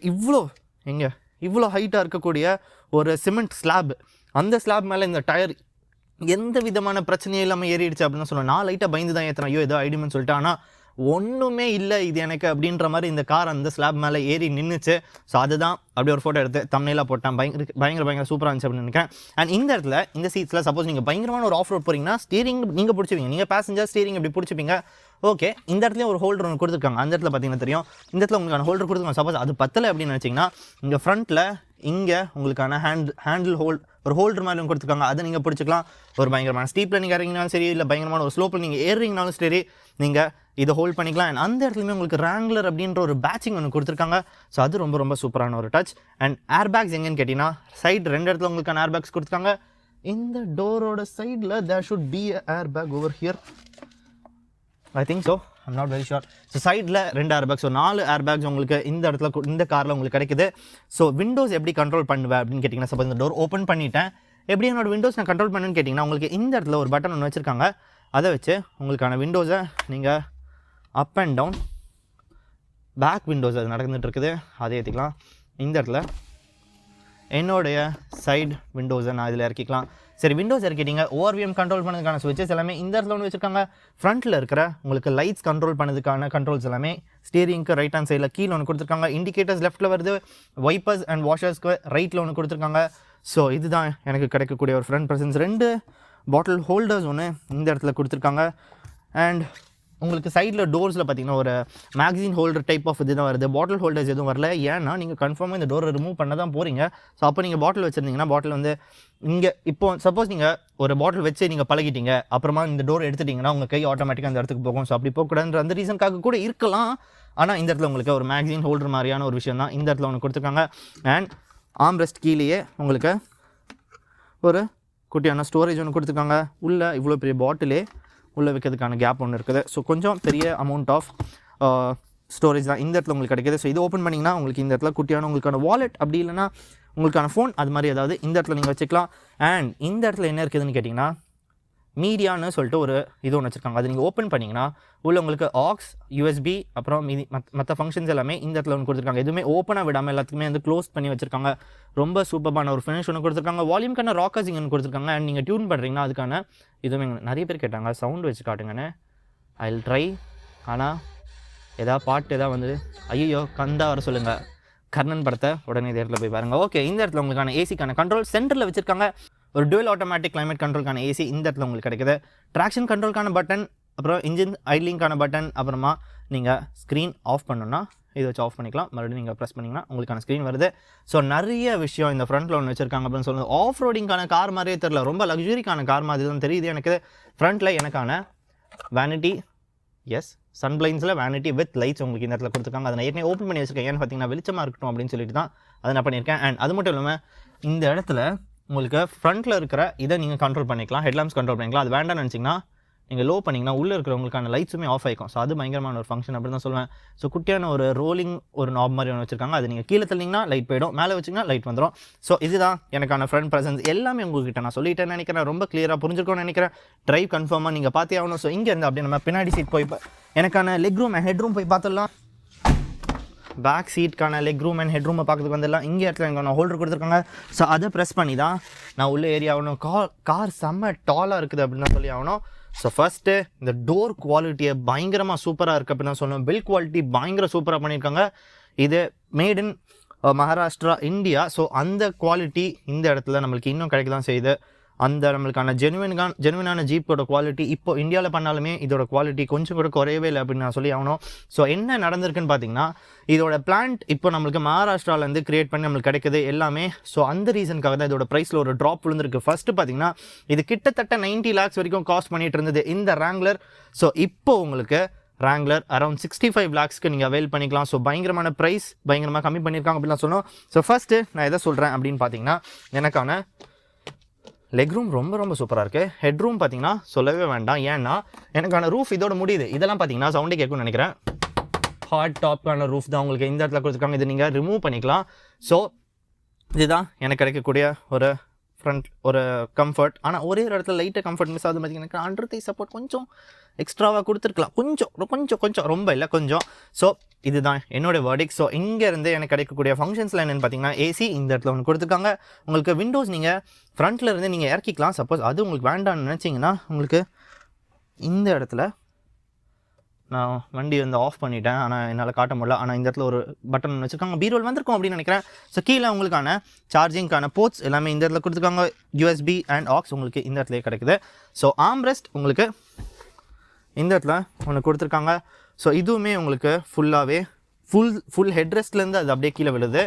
இவ்வளோ ஹைட்டாக இருக்கக்கூடிய ஒரு சிமெண்ட் ஸ்லாப். அந்த ஸ்லாப் மேலே இந்த டயர் எந்த விதமான பிரச்சனையும் இல்லாமல் ஏறிடுச்சு அப்படின்னு சொல்லணும். நான் லைட்டாக பயந்து தான் ஏற்றினேன், ஐயோ ஏதோ ஐடிமென்னு சொல்லிட்டு. ஆனால் ஒன்றுமே இல்லை இது எனக்கு அப்படின்ற மாதிரி இந்த கார் அந்த ஸ்லாப் மேலே ஏறி நின்றுச்சு. ஸோ அதுதான் அப்படியே ஒரு ஃபோட்டோ எடுத்து தம்ப்நெயிலாக போட்டேன். பயங்கர சூப்பராக இருந்துச்சு அப்படின்னு நினைக்கிறேன். அண்ட் இந்த இடத்துல இந்த சீட்ஸில் சப்போஸ் நீங்கள் பயங்கரமான ஒரு ஆஃப் ரோட் போகிறீங்கன்னா ஸ்டீரிங் நீங்கள் பிடிச்சிப்பீங்க, நீங்கள் பேசஞ்சர் ஸ்டீரிங் இப்படி பிடிச்சிப்பீங்க. ஓகே, இந்த இடத்துலையும் ஒரு ஹோல்டர் ஒன்று கொடுத்துருக்காங்க. அந்த இடத்துல பார்த்தீங்கன்னா தெரியும், இந்த இடத்துல உங்களுக்கான ஹோல்டர் கொடுத்துருக்காங்க. சப்போஸ் அது பத்தலை அப்படின்னு நினச்சிங்கன்னா இங்கே ஃப்ரண்ட்டில் இங்கே உங்களுக்கான ஹேண்டில் ஒரு ஹோல்டர் மாதிரி கொடுத்துருக்காங்க, அதை நீங்கள் பிடிச்சிக்கலாம். ஒரு பயங்கரமான ஸ்டீப்பில் நீங்கள் இறங்கினாலும் சரி, இல்லை பயங்கரமான ஒரு ஸ்லோப்பில் நீங்கள் ஏறிங்கனாலும் சரி, நீங்கள் இதை ஹோல்ட் பண்ணிக்கலாம். அண்ட் அந்த இடத்துலையுமே உங்களுக்கு ராங்லர் அப்படின்ற ஒரு பேட்சிங் ஒன்று கொடுத்துருக்காங்க. ஸோ அது ரொம்ப சூப்பரான ஒரு டச். அண்ட் ஏர் பேக்ஸ் எங்கன்னு கேட்டிங்கன்னா சைடு 2 இடத்துல உங்களுக்கான ஏர் பேக்ஸ் கொடுத்துருக்காங்க. இந்த டோரோட சைடில் there should be air bag over here, I think so, I'm not very sure. So சைடில் 2 air bags, so 4 air bags உங்களுக்கு இந்த இடத்துல இந்த காரில் உங்களுக்கு கிடைக்குது. ஸோ விண்டோஸ் எப்படி கண்ட்ரோல் பண்ணுவேன் அப்படின்னு கேட்டிங்கன்னா, சப்போஸ் இந்த டோர் ஓப்பன் பண்ணிட்டேன், எப்படி என்னோட விண்டோஸ் நான் கண்ட்ரோல் பண்ணுன்னு கேட்டிங்கன்னா உங்களுக்கு இந்த இடத்துல ஒரு பட்டன் ஒன்று வச்சுருக்காங்க. அதை வச்சு உங்களுக்கான விண்டோஸை நீங்கள் up and down, back windows அது நடந்துகிட்டு இருக்குது, அதை ஏற்றிக்கலாம். இந்த இடத்துல என்னுடைய சைடு விண்டோஸை நான் இதில் இறக்கிக்கலாம். சரி, விண்டோஸ் இறக்கிட்டீங்க. ஓஆர்விஎம் கண்ட்ரோல் பண்ணதுக்கான ஸ்விட்சஸ் எல்லாமே இந்த இடத்துல ஒன்று வச்சுருக்காங்க. ஃப்ரண்ட்டில் இருக்கிற உங்களுக்கு லைட்ஸ் கண்ட்ரோல் பண்ணதுக்கான கண்ட்ரோல்ஸ் எல்லாமே ஸ்டீரிங்க்கு ரைட் ஹேண்ட் சைடில் கீழே ஒன்று கொடுத்துருக்காங்க. இண்டிகேட்டர்ஸ் லெஃப்ட்டில் வருது, வைப்பர்ஸ் அண்ட் வாஷர்ஸ்க்கு ரைட்டில் ஒன்று கொடுத்துருக்காங்க. ஸோ இதுதான் எனக்கு கிடைக்கக்கூடிய ஒரு ஃப்ரண்ட் ப்ரெசன்ஸ். 2 பாட்டில் ஹோல்டர்ஸ் ஒன்று இந்த இடத்துல கொடுத்துருக்காங்க. அண்ட் உங்களுக்கு சைடில் டோர்ஸில் பார்த்தீங்கன்னா ஒரு மேக்சின் ஹோல்டர் டைப் ஆஃப் இது தான் வருது, பாட்டில் ஹோல்டர்ஸ் எதுவும் வரல. ஏன்னா நீங்கள் கன்ஃபார்மாக இந்த டோரை ரிமூவ் பண்ண தான் போகிறீங்க. ஸோ அப்போ நீங்கள் பாட்டில் வச்சுருந்தீங்கன்னா பாட்டில் வந்து இங்கே இப்போ சப்போஸ் நீங்கள் ஒரு பாட்டில் வச்சு நீங்கள் பழகிட்டீங்க, அப்புறமா இந்த டோர் எடுத்துட்டிங்கன்னா உங்கள் கை ஆட்டோமேட்டிக்காக அந்த இடத்துக்கு போகும். ஸோ அப்படி போகக்கூடாதுன்ற அந்த ரீசனுக்காக கூட இருக்கலாம். ஆனால் இந்த இடத்துல உங்களுக்கு ஒரு மேக்சின் ஹோல்டர் மாதிரியான ஒரு விஷயம் தான் இந்த இடத்துல ஒன்று கொடுத்துருக்காங்க. அண்ட் ஆம்ரெஸ்ட் கீழேயே உங்களுக்கு ஒரு குட்டியான ஸ்டோரேஜ் ஒன்று கொடுத்துருக்காங்க. உள்ளே இவ்வளோ பெரிய பாட்டிலே உள்ளே வைக்கிறதுக்கான கேப் ஒன்று இருக்குது. ஸோ கொஞ்சம் பெரிய அமௌண்ட் ஆஃப் ஸ்டோரேஜ் தான் இந்த இடத்துல உங்களுக்கு கிடைக்கிது. ஸோ இது ஓப்பன் பண்ணிங்கன்னா உங்களுக்கு இந்த இடத்துல குட்டியான உங்களுக்கான வாலெட், அப்படி இல்லைனா உங்களுக்கான ஃபோன், அது மாதிரி ஏதாவது இந்த இடத்துல நீங்கள் வச்சுக்கலாம். அண்ட் இந்த இடத்துல என்ன இருக்குதுன்னு கேட்டிங்கன்னா மீடியான்னு சொல்லிட்டு ஒரு இது ஒன்று வச்சுருக்காங்க. அது நீங்கள் ஓப்பன் பண்ணிங்கன்னா உள்ள உங்களுக்கு ஆக்ஸ், யூஎஸ்பி, அப்புறம் மீதி மற்ற ஃபங்க்ஷன்ஸ் எல்லாமே இந்த இடத்துல ஒன்று கொடுத்துருக்காங்க. எதுவுமே ஓப்பனாக விடாமல் எல்லாத்துக்குமே வந்து க்ளோஸ் பண்ணி வச்சுருக்காங்க. ரொம்ப சூப்பரான ஒரு ஃபினிஷ் ஒன்று கொடுத்துருக்காங்க. வால்யூம்க்கான ராக்கர்ஸ் இங்கே கொடுத்துருக்காங்க. அண்ட் நீங்கள் டியூன் பண்ணுறீங்கன்னா அதுக்கான இதுவுமே நிறைய பேர் கேட்டாங்க சவுண்டு வச்சு காட்டுங்கன்னு. I will try. ஆனால் எதாவது பாட்டு எதாவது வந்து ஐயோ கந்தா வர சொல்லுங்கள், கர்ணன் படத்தை உடனே இந்த இடத்துல போய் பாருங்கள். ஓகே, இந்த இடத்துல உங்களுக்கான ஏசிக்கான கண்ட்ரோல் சென்டரில் வச்சிருக்காங்க. ஒரு டுவல் ஆட்டோமேட்டிக் கிளைமேட் கண்ட்ரோலுக்கான ஏசி இந்த இடத்துல உங்களுக்கு கிடைக்குது. ட்ராக்ஷன் கண்ட்ரோலுக்கான பட்டன், அப்புறம் இன்ஜின் ஐட்லிங்கான பட்டன், அப்புறமா நீங்கள் ஸ்க்ரீன் ஆஃப் பண்ணணும்னா இதை வச்சு ஆஃப் பண்ணிக்கலாம். மறுபடியும் நீங்கள் ப்ரெஸ் பண்ணிங்கன்னா உங்களுக்கான ஸ்க்ரீன் வருது. ஸோ நிறைய விஷயம் இந்த ஃப்ரண்ட்டில் ஒன்று வச்சிருக்காங்க அப்படின்னு சொல்லுங்கள். ஆஃப் ரோடிங்கான கார் மாதிரியே தெரியல, ரொம்ப லக்ஸுரிக்கான கார் மாதிரி தான் தெரியுது எனக்கு. ஃப்ரண்ட்டில் எனக்கான வேனிட்டி, எஸ் சன்பிளைன்ஸில் வேனிட்டி வித் லைட்ஸ் உங்களுக்கு இந்த இடத்துல கொடுத்துருக்காங்க. அதை நான் ஏற்கனவே ஓப்பன் பண்ணி வச்சிருக்கேன். ஏன்னு பார்த்தீங்கன்னா வெளிச்சமாக இருக்கட்டும் அப்படின்னு சொல்லிட்டு தான் அதை நான் பண்ணியிருக்கேன். அண்ட் அது மட்டும் இல்லாமல் இந்த இடத்துல உங்களுக்கு ஃப்ரண்ட்டில் இருக்கிற இதை நீங்கள் கண்ட்ரோல் பண்ணிக்கலாம், ஹெட்லாம்ப்ஸ் கண்ட்ரோல் பண்ணிக்கலாம். அது வேண்டாம்னு நினச்சிங்கன்னா நீங்கள் லோ பண்ணிங்கன்னா உள்ளே இருக்கிறவங்களுக்கான லைட்ஸுமே ஆஃப் ஆகிக்கும். ஸோ அது பயங்கரமான ஒரு ஃபங்க்ஷன் அப்படி தான் சொல்லுவேன். ஸோ குட்டியான ஒரு ரோலிங் ஒரு நாப் மாதிரி ஒன்று வச்சிருக்காங்க. அது நீங்கள் கீழே தள்ளிங்கன்னா லைட் போயிடும், மேலே வச்சிங்கன்னா லைட் வந்துடும். ஸோ இதுதான் எனக்கான ஃப்ரண்ட் ப்ரெசன்ஸ். எல்லாமே உங்கள்கிட்ட நான் சொல்லிட்டேன்னு நினைக்கிறேன். ரொம்ப கிளியராக புரிஞ்சிருக்கோன்னு நினைக்கிறேன். ட்ரைவ் கன்ஃபார்மாக நீங்கள் பார்த்தே ஆகணும். ஸோ இங்கேருந்து அப்படியே நம்ம பின்னாடி சீட் போய் எனக்கான leg room and head room போய் பார்த்துடலாம். பேக் சீட்கான லெக் ரூம் அண்ட் ஹெட் ரூமை பார்க்கறதுக்கு வந்துடலாம். இங்கே இடத்துல எனக்கு ஹோல்டர் கொடுத்துருக்காங்க. ஸோ அதை ப்ரெஸ் பண்ணி தான் நான் உள்ளே ஏறி ஆகணும். கார் செம்ம டாலாக இருக்குது அப்படின்னு தான் சொல்லி ஆகணும். ஸோ ஃபஸ்ட்டு இந்த டோர் குவாலிட்டியை பயங்கரமாக சூப்பராக இருக்குது அப்படின்னு தான் சொல்லணும். பில் குவாலிட்டி பயங்கர சூப்பராக பண்ணியிருக்காங்க. இது made in Maharashtra, India. So அந்த குவாலிட்டி இந்த இடத்துல நம்மளுக்கு இன்னும் கிடைக்க தான் செய்யுது. அந்த நம்மளுக்கான ஜெனுவினான ஜீப்போட குவாலிட்டி இப்போ இந்தியாவில் பண்ணாலுமே இதோட குவாலிட்டி கொஞ்சம் கூட குறையவே இல்லை அப்படின்னு நான் சொல்லி ஆகணும். ஸோ என்ன நடந்திருக்குன்னு பார்த்தீங்கன்னா, இதோட பிளான்ட் இப்போ நம்மளுக்கு மகாராஷ்டிராவிலேருந்து கிரியேட் பண்ணி நம்மளுக்கு கிடைக்குது எல்லாமே. ஸோ அந்த ரீசனுக்காக தான் இதோட ப்ரைஸில் ஒரு ட்ராப் விழுந்திருக்கு. ஃபஸ்ட்டு பார்த்தீங்கன்னா இது கிட்டத்தட்ட 90 lakhs வரைக்கும் காஸ்ட் பண்ணிட்டு இருந்தது இந்த Wrangler. ஸோ இப்போ உங்களுக்கு Wrangler அரௌண்ட் 65 lakhsக்கு நீங்கள் அவைல் பண்ணிக்கலாம். ஸோ பயங்கரமான ப்ரைஸ், பயங்கரமாக கம்மி பண்ணியிருக்காங்க அப்படின்னு சொல்லணும். ஸோ ஃபஸ்ட்டு நான் எதை சொல்கிறேன் அப்படின்னு பார்த்தீங்கன்னா, எனக்கான லெக் ரூம் ரொம்ப ரொம்ப சூப்பராக இருக்குது. ஹெட் ரூம் பார்த்தீங்கன்னா சொல்லவே வேண்டாம். ஏன்னா எனக்கான ரூஃப் இதோட முடியுது. இதெல்லாம் பார்த்தீங்கன்னா சவுண்டே கேட்கும்னு நினைக்கிறேன். ஹார்ட் டாப்கான ரூஃப் தான் உங்களுக்கு இந்த இடத்துல கொடுத்துருக்காங்க. இது நீங்கள் ரிமூவ் பண்ணிக்கலாம். ஸோ இதுதான் எனக்கு கிடைக்கக்கூடிய ஒரு ஃப்ரண்ட் ஒரு கம்ஃபர்ட். ஆனால் ஒரே ஒரு இடத்துல லைட்டாக கம்ஃபர்ட் மிஸ் ஆகுது. பார்த்தீங்கன்னா அண்டர் தை சப்போர்ட் கொஞ்சம் எக்ஸ்ட்ராவாக கொடுத்துருக்கலாம். கொஞ்சம் ரொம்ப இல்லை, கொஞ்சம். ஸோ இதுதான் என்னோட வேர்டிக். ஸோ இங்கேருந்து எனக்கு கிடைக்கக்கூடிய ஃபங்க்ஷன்ஸில் என்னென்னு பார்த்தீங்கன்னா, ஏசி இந்த இடத்துல ஒன்று கொடுத்துருக்காங்க. உங்களுக்கு விண்டோஸ் நீங்கள் ஃப்ரண்ட்டில் இருந்து நீங்கள் இறக்கிக்கலாம். சப்போஸ் அது உங்களுக்கு வேண்டாம்னு நினச்சிங்கன்னா உங்களுக்கு இந்த இடத்துல நான் வண்டி வந்து ஆஃப் பண்ணிட்டேன், ஆனால் என்னால் காட்ட முடியல. ஆனால் இந்த இடத்துல ஒரு பட்டன் வச்சுருக்காங்க. பீரோல் வந்திருக்கும் அப்படின்னு நினைக்கிறேன். ஸோ கீழே உங்களுக்கான சார்ஜிங்கான போர்ட்ஸ் எல்லாமே இந்த இடத்துல கொடுத்துருக்காங்க. USB அண்ட் ஆக்ஸ் உங்களுக்கு இந்த இடத்துலேயே கிடைக்குது. ஸோ ஆம்ரெஸ்ட் உங்களுக்கு இந்த இடத்துல ஒன்று கொடுத்துருக்காங்க. ஸோ இதுவுமே உங்களுக்கு ஃபுல்லாகவே ஃபுல் ஹெட்ரெஸ்ட்லேருந்து அது அப்படியே கீழே விழுது.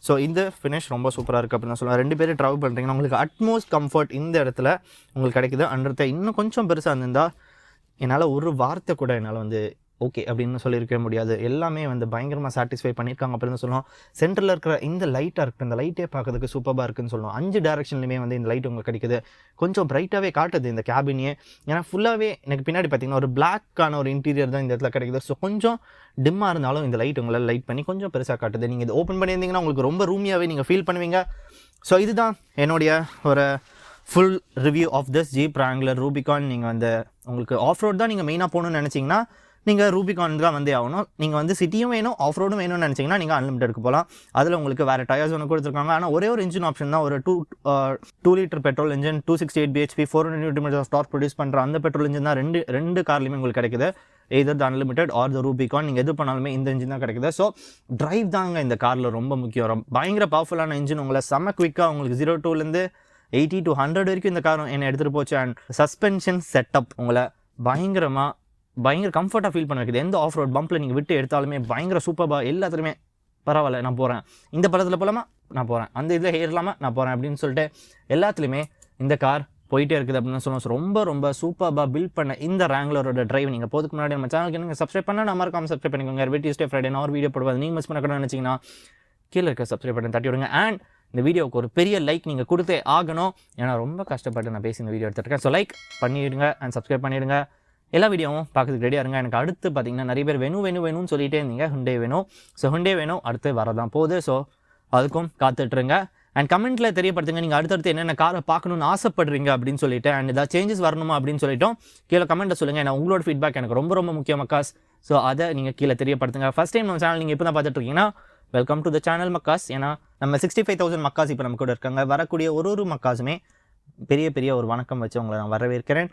ஸோ இந்த ஃபினிஷ் ரொம்ப சூப்பராக இருக்குது அப்படின்னு சொல்லுவேன். 2 பேரும் ட்ராவல் பண்ணுறீங்கன்னா உங்களுக்கு அட்மோஸ்ட் கம்ஃபர்ட் இந்த இடத்துல உங்களுக்கு கிடைக்குது. அண்டர்த்த இன்னும் கொஞ்சம் பெருசாக இருந்திருந்தால் என்னால் ஒரு வார்த்தை கூட என்னால் வந்து ஓகே அப்படின்னு சொல்லியிருக்க முடியாது. எல்லாமே வந்து பயங்கரமாக சாட்டிஸ்ஃபை பண்ணியிருக்காங்க அப்படின்னு சொல்லணும். சென்டரில் இருக்கிற இந்த லைட்டாக இருக்குது, இந்த லைட்டே பார்க்கறதுக்கு சூப்பராக இருக்குன்னு சொல்லணும். 5 டேரக்ஷன்லையுமே வந்து இந்த லைட் உங்களுக்கு கிடைக்குது. கொஞ்சம் பிரைட்டாகவே காட்டுது இந்த கேபினே. ஏன்னா ஃபுல்லாகவே எனக்கு பின்னாடி பார்த்தீங்கன்னா ஒரு பிளாக்கான ஒரு இன்டீரியர் தான் இந்த இடத்துல கிடைக்குது. ஸோ கொஞ்சம் டிம்மாக இருந்தாலும் இந்த லைட் உங்களால் லைட் பண்ணி கொஞ்சம் பெருசாக காட்டுது. நீங்கள் இது ஓப்பன் பண்ணியிருந்தீங்கன்னா உங்களுக்கு ரொம்ப ரூமியாகவே நீங்கள் ஃபீல் பண்ணுவீங்க. ஸோ இதுதான் என்னுடைய ஒரு full review of this Jeep Wrangler Rubicon. நீங்கள் வந்து உங்களுக்கு ஆஃப் ரோட் தான் நீங்கள் மெயினாக போகணுன்னு நினச்சிங்கன்னா நீங்கள் Rubicon தான் வந்தே ஆகணும். நீங்கள் வந்து சிட்டியும் வேணும், ஆஃப் ரோடும் வேணும்னு நினச்சிங்கன்னா நீங்கள் அன்லிமிட்டடுக்கு போகலாம். அதில் உங்களுக்கு வேறு டயர்ஸ் ஒன்று கொடுத்துருக்காங்க. ஆனால் ஒரே ஒரு இன்ஜின் ஆப்ஷன் தான். ஒரு 2 litre petrol engine, 268 bhp 400 Nm dark produce பண்ணுற அந்த பெட்ரோல் இன்ஜின் தான் ரெண்டு கார்லையுமே உங்களுக்கு கிடைக்குது. எதர் த அன்லிமிட்டட் ஆர் த Rubicon. நீங்கள் எது பண்ணாலுமே இந்த இன்ஜின் தான் கிடைக்குது. ஸோ ட்ரைவ் தாங்க இந்த காரில் ரொம்ப முக்கியம். பயங்கர பவர்ஃபுல்லான இன்ஜின் உங்களை செம்ம குவிக்காக உங்களுக்கு 0 to 80 to 100 வரைக்கும் இந்த கார் என்னை எடுத்துகிட்டு போச்சு. அண்ட் சஸ்பென்ஷன் செட்டப் உங்களை பயங்கர கம்ஃபர்ட்டாக ஃபீல் பண்ண வைக்குது. எந்த ஆஃப் ரோட் பம்பில் நீங்கள் விட்டு எடுத்தாலுமே பயங்கர சூப்பராக எல்லாத்துலேயுமே பரவாயில்ல நான் போகிறேன், இந்த படத்தில் போகலாமா நான் போகிறேன், அந்த இதில் ஏறலாமா நான் போகிறேன் அப்படின்னு சொல்லிட்டு எல்லாத்துலேயுமே இந்த கார் போயிட்டே இருக்குது அப்படின்னு சொல்லணும். ரொம்ப ரொம்ப சூப்பராக பில்ட் பண்ண இந்த Wrangler-ஓட டிரைவ் நீங்கள் போதுக்கு முன்னாடி நம்ம சேனலுக்கு நீங்கள் சப்ஸ்கிரைப் பண்ணால் நம்ம மறக்காம சப்ஸ்கிரைப் பண்ணிக்கோங்க. எவ்ரி டியூஸ்டே ஃப்ரைடே நான் ஒரு வீடியோ போடுவது நீங்கள் மிஸ் பண்ணக்கூடாதுன்னு நினச்சிங்கன்னா கீழே இருக்க சப்ஸ்கிரைப் பண்ணி தட்டி விடுங்க. அண்ட் இந்த வீடியோவுக்கு ஒரு பெரிய லைக் நீங்கள் கொடுத்தே ஆகணும். ஏன்னா ரொம்ப கஷ்டப்பட்டு நான் பேசி இந்த வீடியோ எடுத்துருக்கேன். ஸோ லைக் பண்ணிவிடுங்க அண்ட் சப்ஸ்கிரைப் பண்ணிவிடுங்க. எல்லா வீடியோவும் பார்க்கறதுக்கு ரெடியாக இருங்க. எனக்கு அடுத்து பார்த்தீங்கன்னா நிறைய பேர் வேணும்னு சொல்லிகிட்டே இருந்தீங்க. Hyundai வேணும். ஸோ Hyundai வேணும் அடுத்து வரதான் போகுது. ஸோ அதுக்கும் காத்துட்ருங்க. அண்ட் கமெண்ட்டில் தெரியப்படுத்துங்க நீங்கள் அடுத்தடுத்து என்னென்ன காரை பார்க்கணுன்னு ஆசைப்படுறீங்க அப்படின்னு சொல்லிட்டு. அண்ட் ஏதாவது சேஞ்சஸ் வரணுமா அப்படின்னு சொல்லிட்டோம் கீழே கமெண்ட்டை சொல்லுங்கள். ஏன்னா உங்களோட ஃபீட்பேக் எனக்கு ரொம்ப ரொம்ப முக்கியம் மக்காஸ். ஸோ அதை நீங்கள் கீழே தெரியப்படுத்துங்க. ஃபஸ்ட் டைம் நம்ம சேனல் நீங்கள் இப்போ தான் பார்த்துட்டு இருக்கீங்கன்னா welcome to the channel macaws. ஏன்னா நம்ம 65,000 மக்காஸ் இப்போ நம்ம கூட இருக்காங்க. வரக்கூடிய ஒரு மக்காஸுமே பெரிய ஒரு வணக்கம் வச்சு உங்களை நான் வரவேற்கிறேன்.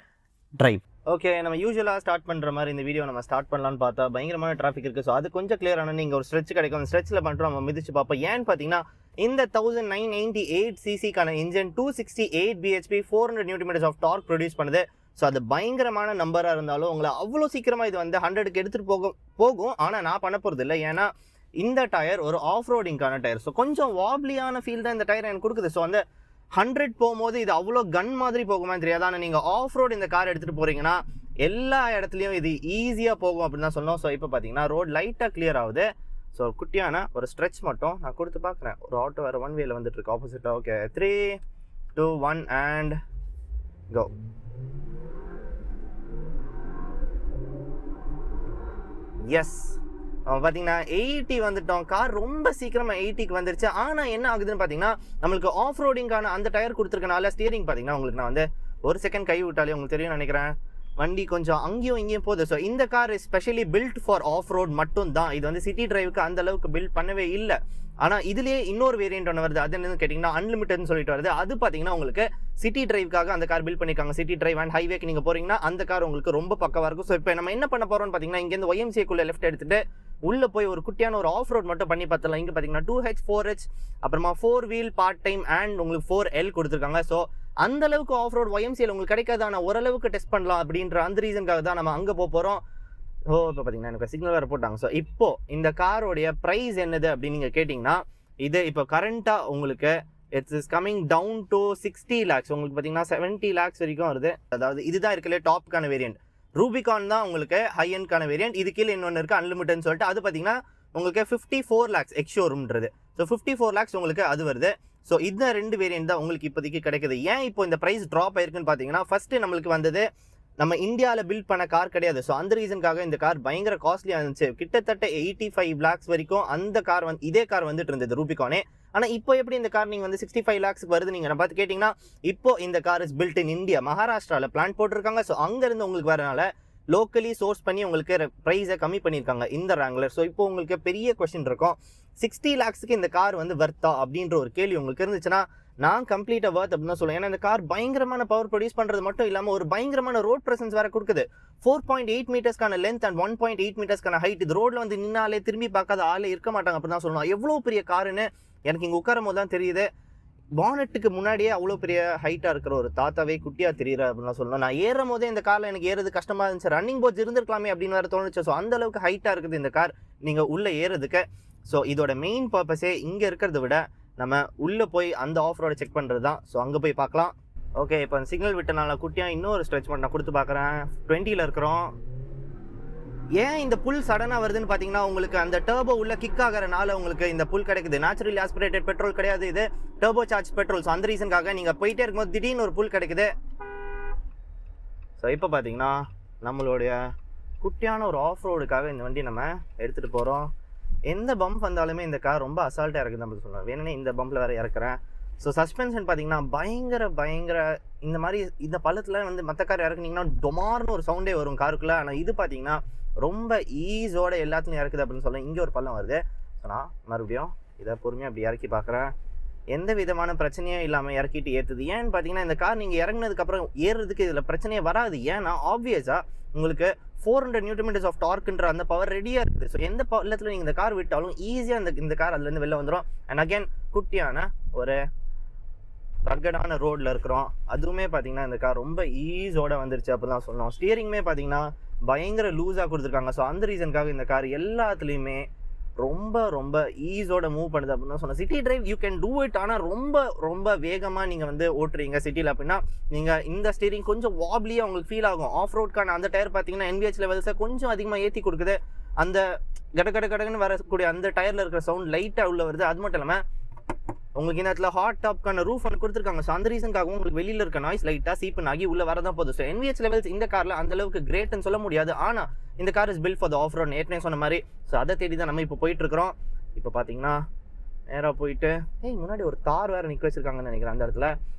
டிரைவ். ஓகே, நம்ம யூஸ்வலாக ஸ்டார்ட் பண்ணுற மாதிரி இந்த வீடியோ நம்ம ஸ்டார்ட் பண்ணலான்னு பார்த்தா பயங்கரமான டிராஃபிக் இருக்குது. ஸோ அது கொஞ்சம் கிளியர் ஆனால் நீங்கள் ஒரு ஸ்ட்ரெச் கிடைக்கும். அந்த ஸ்ட்ரெச்சில் பண்ணிட்டு நம்ம மிதிச்சு பார்ப்போம். ஏன்னு பார்த்தீங்கன்னா இந்த 1998 சிசிக்கான engine 268 bhp 400 Nm of torque produce பண்ணுது. ஸோ அது பயங்கரமான நம்பராக இருந்தாலும் உங்களை அவ்வளோ சீக்கிரமாக இது வந்து 100க்கு எடுத்துகிட்டு போகும். ஆனால் நான் பண்ண போகிறது இல்லை. ஏன்னா இந்த டயர் ஒரு ஆஃப் ரோடிங்கான டயர். ஸோ கொஞ்சம் வாப்லியான ஃபீல் தான் இந்த டயர் எனக்கு கொடுக்குது. ஸோ அந்த 100 போகும்போது இது அவ்வளோ கன் மாதிரி போகுமா தெரியாது. ஆனால் நீங்கள் ஆஃப் ரோடு இந்த கார் எடுத்துகிட்டு போகிறீங்கன்னா எல்லா இடத்துலையும் இது ஈஸியாக போகும் அப்படின்னு தான் சொன்னோம். ஸோ இப்போ பார்த்தீங்கன்னா ரோட் லைட்டாக கிளியர் ஆகுது. ஸோ குட்டியான ஒரு ஸ்ட்ரெச் மட்டும் நான் கொடுத்து பார்க்குறேன். ஒரு ஆட்டோ வேறு ஒன் வேல வந்துட்டு இருக்கு ஆப்போசிட்டாக. Okay, 3, 2, 1 and go. எஸ், பார்த்தீங்கன்னா 80 வந்துட்டோம். கார் ரொம்ப சீக்கிரமாக 80க்கு வந்துருச்சு. ஆனால் என்ன ஆகுதுன்னு பார்த்தீங்கன்னா நம்மளுக்கு ஆஃப் ரோடிங்கான அந்த டயர் கொடுத்துருக்கனால ஸ்டியரிங் பார்த்தீங்கன்னா உங்களுக்கு நான் வந்து ஒரு செகண்ட் கை விட்டாலே உங்களுக்கு தெரியும் நினைக்கிறேன். வண்டி கொஞ்சம் அங்கேயும் இங்கேயும் போகுது. ஸோ இந்த car specially built for off road மட்டும் தான். இது வந்து சிட்டி டிரைவுக்கு அந்த அளவுக்கு பில்ட் பண்ணவே இல்லை. ஆனால் இதுலேயே இன்னொரு வேரியன்ட் ஒன்று வருது. அது என்னன்னு கேட்டிங்கன்னா அன்லிமிட்டட்னு சொல்லிட்டு வருது. அது பார்த்தீங்கன்னா உங்களுக்கு சிட்டி டிரைவுக்காக அந்த கார் பில்ட் பண்ணியிருக்காங்க. சிட்டி டிரைவ் அண்ட் ஹைவேக்கு நீங்கள் போகிறீங்கன்னா அந்த கார் உங்களுக்கு ரொம்ப பக்கவாக இருக்கும். ஸோ இப்போ நம்ம என்ன பண்ண போகிறோம்னு பார்த்தீங்கன்னா இங்கேருந்து YMCA லெஃப்ட் எடுத்துகிட்டு உள்ளே போய் ஒரு குட்டியான ஒரு ஆஃப் ரோட் மட்டும் பண்ணி பார்த்தலாம். இங்கே பார்த்தீங்கன்னா 2H 4H அப்புறமா 4 வீல் பார்ட் டைம் அண்ட் உங்களுக்கு 4L கொடுத்துருக்காங்க. ஸோ அந்த அளவுக்கு ஆஃப் ரோட் YMCA உங்களுக்கு கிடைக்காது. ஆனால் ஓரளவுக்கு டெஸ்ட் பண்ணலாம் அப்படின்ற அந்த ரீசனுக்காக தான் நம்ம அங்கே போகிறோம். ஓ, இப்போ பார்த்தீங்கன்னா எனக்கு சிக்னல் வேறு போட்டாங்க. ஸோ இப்போ இந்த காரோடைய ப்ரைஸ் என்னது அப்படின்னு நீங்கள் கேட்டிங்கன்னா இது இப்போ கரண்ட்டாக உங்களுக்கு it's is coming down to 60 lakhs. உங்களுக்கு பார்த்தீங்கன்னா 70 lakhs வரைக்கும் வருது. அதாவது இதுதான் இருக்கல டாப்க்கான வேரியன்ட். ரூபிகான் தான் உங்களுக்கு ஹை எண்ட்கான வேரியன்ட். இது கீழே இன்னொன்று இருக்குது அன்லிமிட்டட்னு சொல்லிட்டு. அது பார்த்தீங்கன்னா உங்களுக்கு 54 lakhs எக்ஸ்ஷோரூம்ன்றது. ஸோ 54 lakhs உங்களுக்கு அது வருது. ஸோ இந்த 2 வேரியன்ட் தான் உங்களுக்கு இப்போதைக்கு கிடைக்குது. ஏன் இப்போ இந்த ப்ரைஸ் ட்ராப் ஆயிருக்குன்னு பார்த்தீங்கன்னா ஃபர்ஸ்ட் நம்மளுக்கு வந்தது நம்ம இந்தியாவில் பில்ட் பண்ண கார் கிடையாது. ஸோ அந்த ரீசனுக்காக இந்த கார் பயங்கர காஸ்ட்லியாக இருந்துச்சு. கிட்டத்தட்ட 85 lakhs வரைக்கும் அந்த கார் இதே கார் வந்துட்டு இருந்தது ரூபிகானே. ஆனால் இப்போ எப்படி இந்த கார் நீங்கள் வந்து 65 lakhs வருது நீங்கள் பார்த்து கேட்டிங்கன்னா இப்போ இந்த car is built in India. மகாராஷ்டிராவில் பிளான் போட்டிருக்காங்க. ஸோ அங்கேருந்து உங்களுக்கு வரனால லோக்கலி சோர்ஸ் பண்ணி உங்களுக்கு ப்ரைஸை கம்மி பண்ணியிருக்காங்க இந்த ராங்லர். ஸோ இப்போ உங்களுக்கு பெரிய கொஸ்டின் இருக்கும், 60 lakhsக்கு இந்த கார் வந்து வர்த்தா அப்படின்ற ஒரு கேள்வி உங்களுக்கு இருந்துச்சுன்னா நான் கம்ப்ளீட்டாக வர்த் அப்படின்னு தான் சொல்லுவேன். ஏன்னா இந்த கார் பயங்கரமான பவர் ப்ரொடியூஸ் பண்ணுறது மட்டும் இல்லாமல் ஒரு பயங்கரமான ரோட் ப்ரெசன்ஸ் வேறு கொடுக்குது. 4.8 மீட்டர்ஸ்க்கான லென்த் அண்ட் 1.8 மீட்டர்ஸ்க்கான ஹைட். இது ரோடில் வந்து நின்னாலே திரும்பி பார்க்காத ஆளே இருக்க மாட்டாங்க அப்படின்னு தான் சொல்லணும். எவ்வளோ பெரிய காருன்னு எனக்கு இங்கே உட்காரும் போது தான் தெரியுது. பானட்டுக்கு முன்னாடியே அவ்வளோ பெரிய ஹைட்டாக இருக்கிற ஒரு தாத்தாவே குட்டியாக தெரியுற அப்படின்னு சொல்லணும். நான் ஏறும் போதே இந்த காரில் எனக்கு ஏறது கஷ்டமாக இருந்துச்சு. ரன்னிங் போர்ட்ஸ் இருந்திருக்கலாமே அப்படின்னு வேறு தோணுச்சு. ஸோ அந்த அளவுக்கு ஹைட்டாக இருக்குது இந்த கார் நீங்கள் உள்ளே ஏறதுக்கு. ஸோ இதோட மெயின் பர்பஸே இங்கே இருக்கிறத விட நம்ம உள்ளே போய் அந்த ஆஃப் ரோடை செக் பண்ணுறது தான். ஸோ அங்கே போய் பார்க்கலாம். ஓகே, இப்போ சிக்னல் விட்டனால குட்டியாக இன்னொரு ஸ்ட்ரெச் பண்ண நான் கொடுத்து பார்க்குறேன். 20ல் இருக்கிறோம். ஏன் இந்த புல் சடனாக வருதுன்னு பார்த்தீங்கன்னா உங்களுக்கு அந்த டர்போ உள்ள கிக் ஆகிறனால உங்களுக்கு இந்த புல் கிடைக்குது. நேச்சுரலி ஆஸ்பிரேட்டட் பெட்ரோல் கிடையாது, இது டர்போ சார்ஜ் பெட்ரோல். ஸோ அந்த ரீசனுக்காக நீங்கள் போயிட்டே இருக்கும்போது திடீர்னு ஒரு புல் கிடைக்குது. ஸோ இப்போ பார்த்தீங்கன்னா நம்மளுடைய குட்டியான ஒரு ஆஃப் ரோடுக்காக இந்த வண்டி நம்ம எடுத்துகிட்டு போகிறோம். எந்த பம்ப் வந்தாலுமே இந்த கார் ரொம்ப அசால்ட்டாக இருக்குது நம்மளுக்கு சொல்லுவேன். வேணும்னே இந்த பம்பில் வேறு இறக்குறேன். ஸோ சஸ்பென்ஷன் பார்த்தீங்கன்னா பயங்கர இந்த மாதிரி இந்த பள்ளத்தில் வந்து மற்ற கார் இறக்குனீங்கன்னா டொமார்னு ஒரு சவுண்டே வரும் காருக்குள்ளே. ஆனால் இது பார்த்தீங்கன்னா ரொம்ப ஈஸோட எல்லாத்துலையும் இறக்குது அப்படின்னு சொல்லுவேன். இங்கே ஒரு பள்ளம் வருது. ஸோ நான் மறுபடியும் இதை பொறுமையாக அப்படி இறக்கி பார்க்குறேன். எந்த விதமான பிரச்சனையும் இல்லாமல் இறக்கிட்டு ஏற்றுது. ஏன்னு பார்த்தீங்கன்னா இந்த கார் நீங்கள் இறங்கினதுக்கப்புறம் ஏறுறதுக்கு இதில் பிரச்சனையே வராது. ஏன்னா ஆப்வியஸாக உங்களுக்கு 400 Nm ஆஃப் டார்க்குன்ற அந்த பவர் ரெடியாக இருக்குது. ஸோ எந்த பள்ளத்தில் நீங்கள் இந்த கார் விட்டாலும் ஈஸியாக இந்த கார் அதுலேருந்து வெளில வந்துடும். அண்ட் அகேன் குட்டியான ஒரு ரக்கடான ரோடில் இருக்கிறோம். அதுவுமே பார்த்தீங்கன்னா இந்த கார் ரொம்ப ஈஸோட வந்துருச்சு அப்படி தான் சொல்லணும். ஸ்டியரிங்குமே பார்த்தீங்கன்னா பயங்கர லூஸாக கொடுத்துருக்காங்க. ஸோ அந்த ரீசனுக்காக இந்த கார் எல்லாத்துலேயுமே ரொம்ப ஈஸோட மூவ் பண்ணுது அப்படின்னு தான் சொன்னேன். City drive you can do it. ஆனால் ரொம்ப வேகமாக நீங்கள் வந்து ஓட்டுறீங்க சிட்டியில் அப்படின்னா நீங்கள் இந்த ஸ்டீரிங் கொஞ்சம் வாப்லியாக உங்களுக்கு ஃபீல் ஆகும். ஆஃப் ரோட்கான அந்த டயர் பார்த்தீங்கன்னா NVH லெவல்ஸை கொஞ்சம் அதிகமாக ஏற்றி கொடுக்குது. அந்த கடன்னு வரக்கூடிய அந்த டயரில் இருக்கிற சவுண்ட் லைட்டாக உள்ள வருது. அது மட்டும் இல்லாமல் உங்களுக்கு இந்த இடத்துல ஹாட் டாப்க்கான ரூஃப் ஒன்று கொடுத்துருக்காங்க. ஸோ அந்த ரீசனுக்காகவும் உங்களுக்கு வெளியில் இருக்க நாய்ஸ் லைட்டாக சீப்பன் ஆகி உள்ளே வரதான் போகுது. ஸோ NVH லெவல்ஸ் இந்த காரில் அந்த அளவுக்கு கிரேட்னு சொல்ல முடியாது. ஆனால் இந்த car is built for the off road ஏற்கனவே சொன்ன மாதிரி. ஸோ அதை தேடி தான் நம்ம இப்போ போயிட்டுருக்கிறோம். இப்போ பார்த்தீங்கன்னா நேராக போயிட்டு முன்னாடி ஒரு தார் வேறு நிற்க வச்சிருக்காங்கன்னு நினைக்கிறேன் அந்த இடத்துல.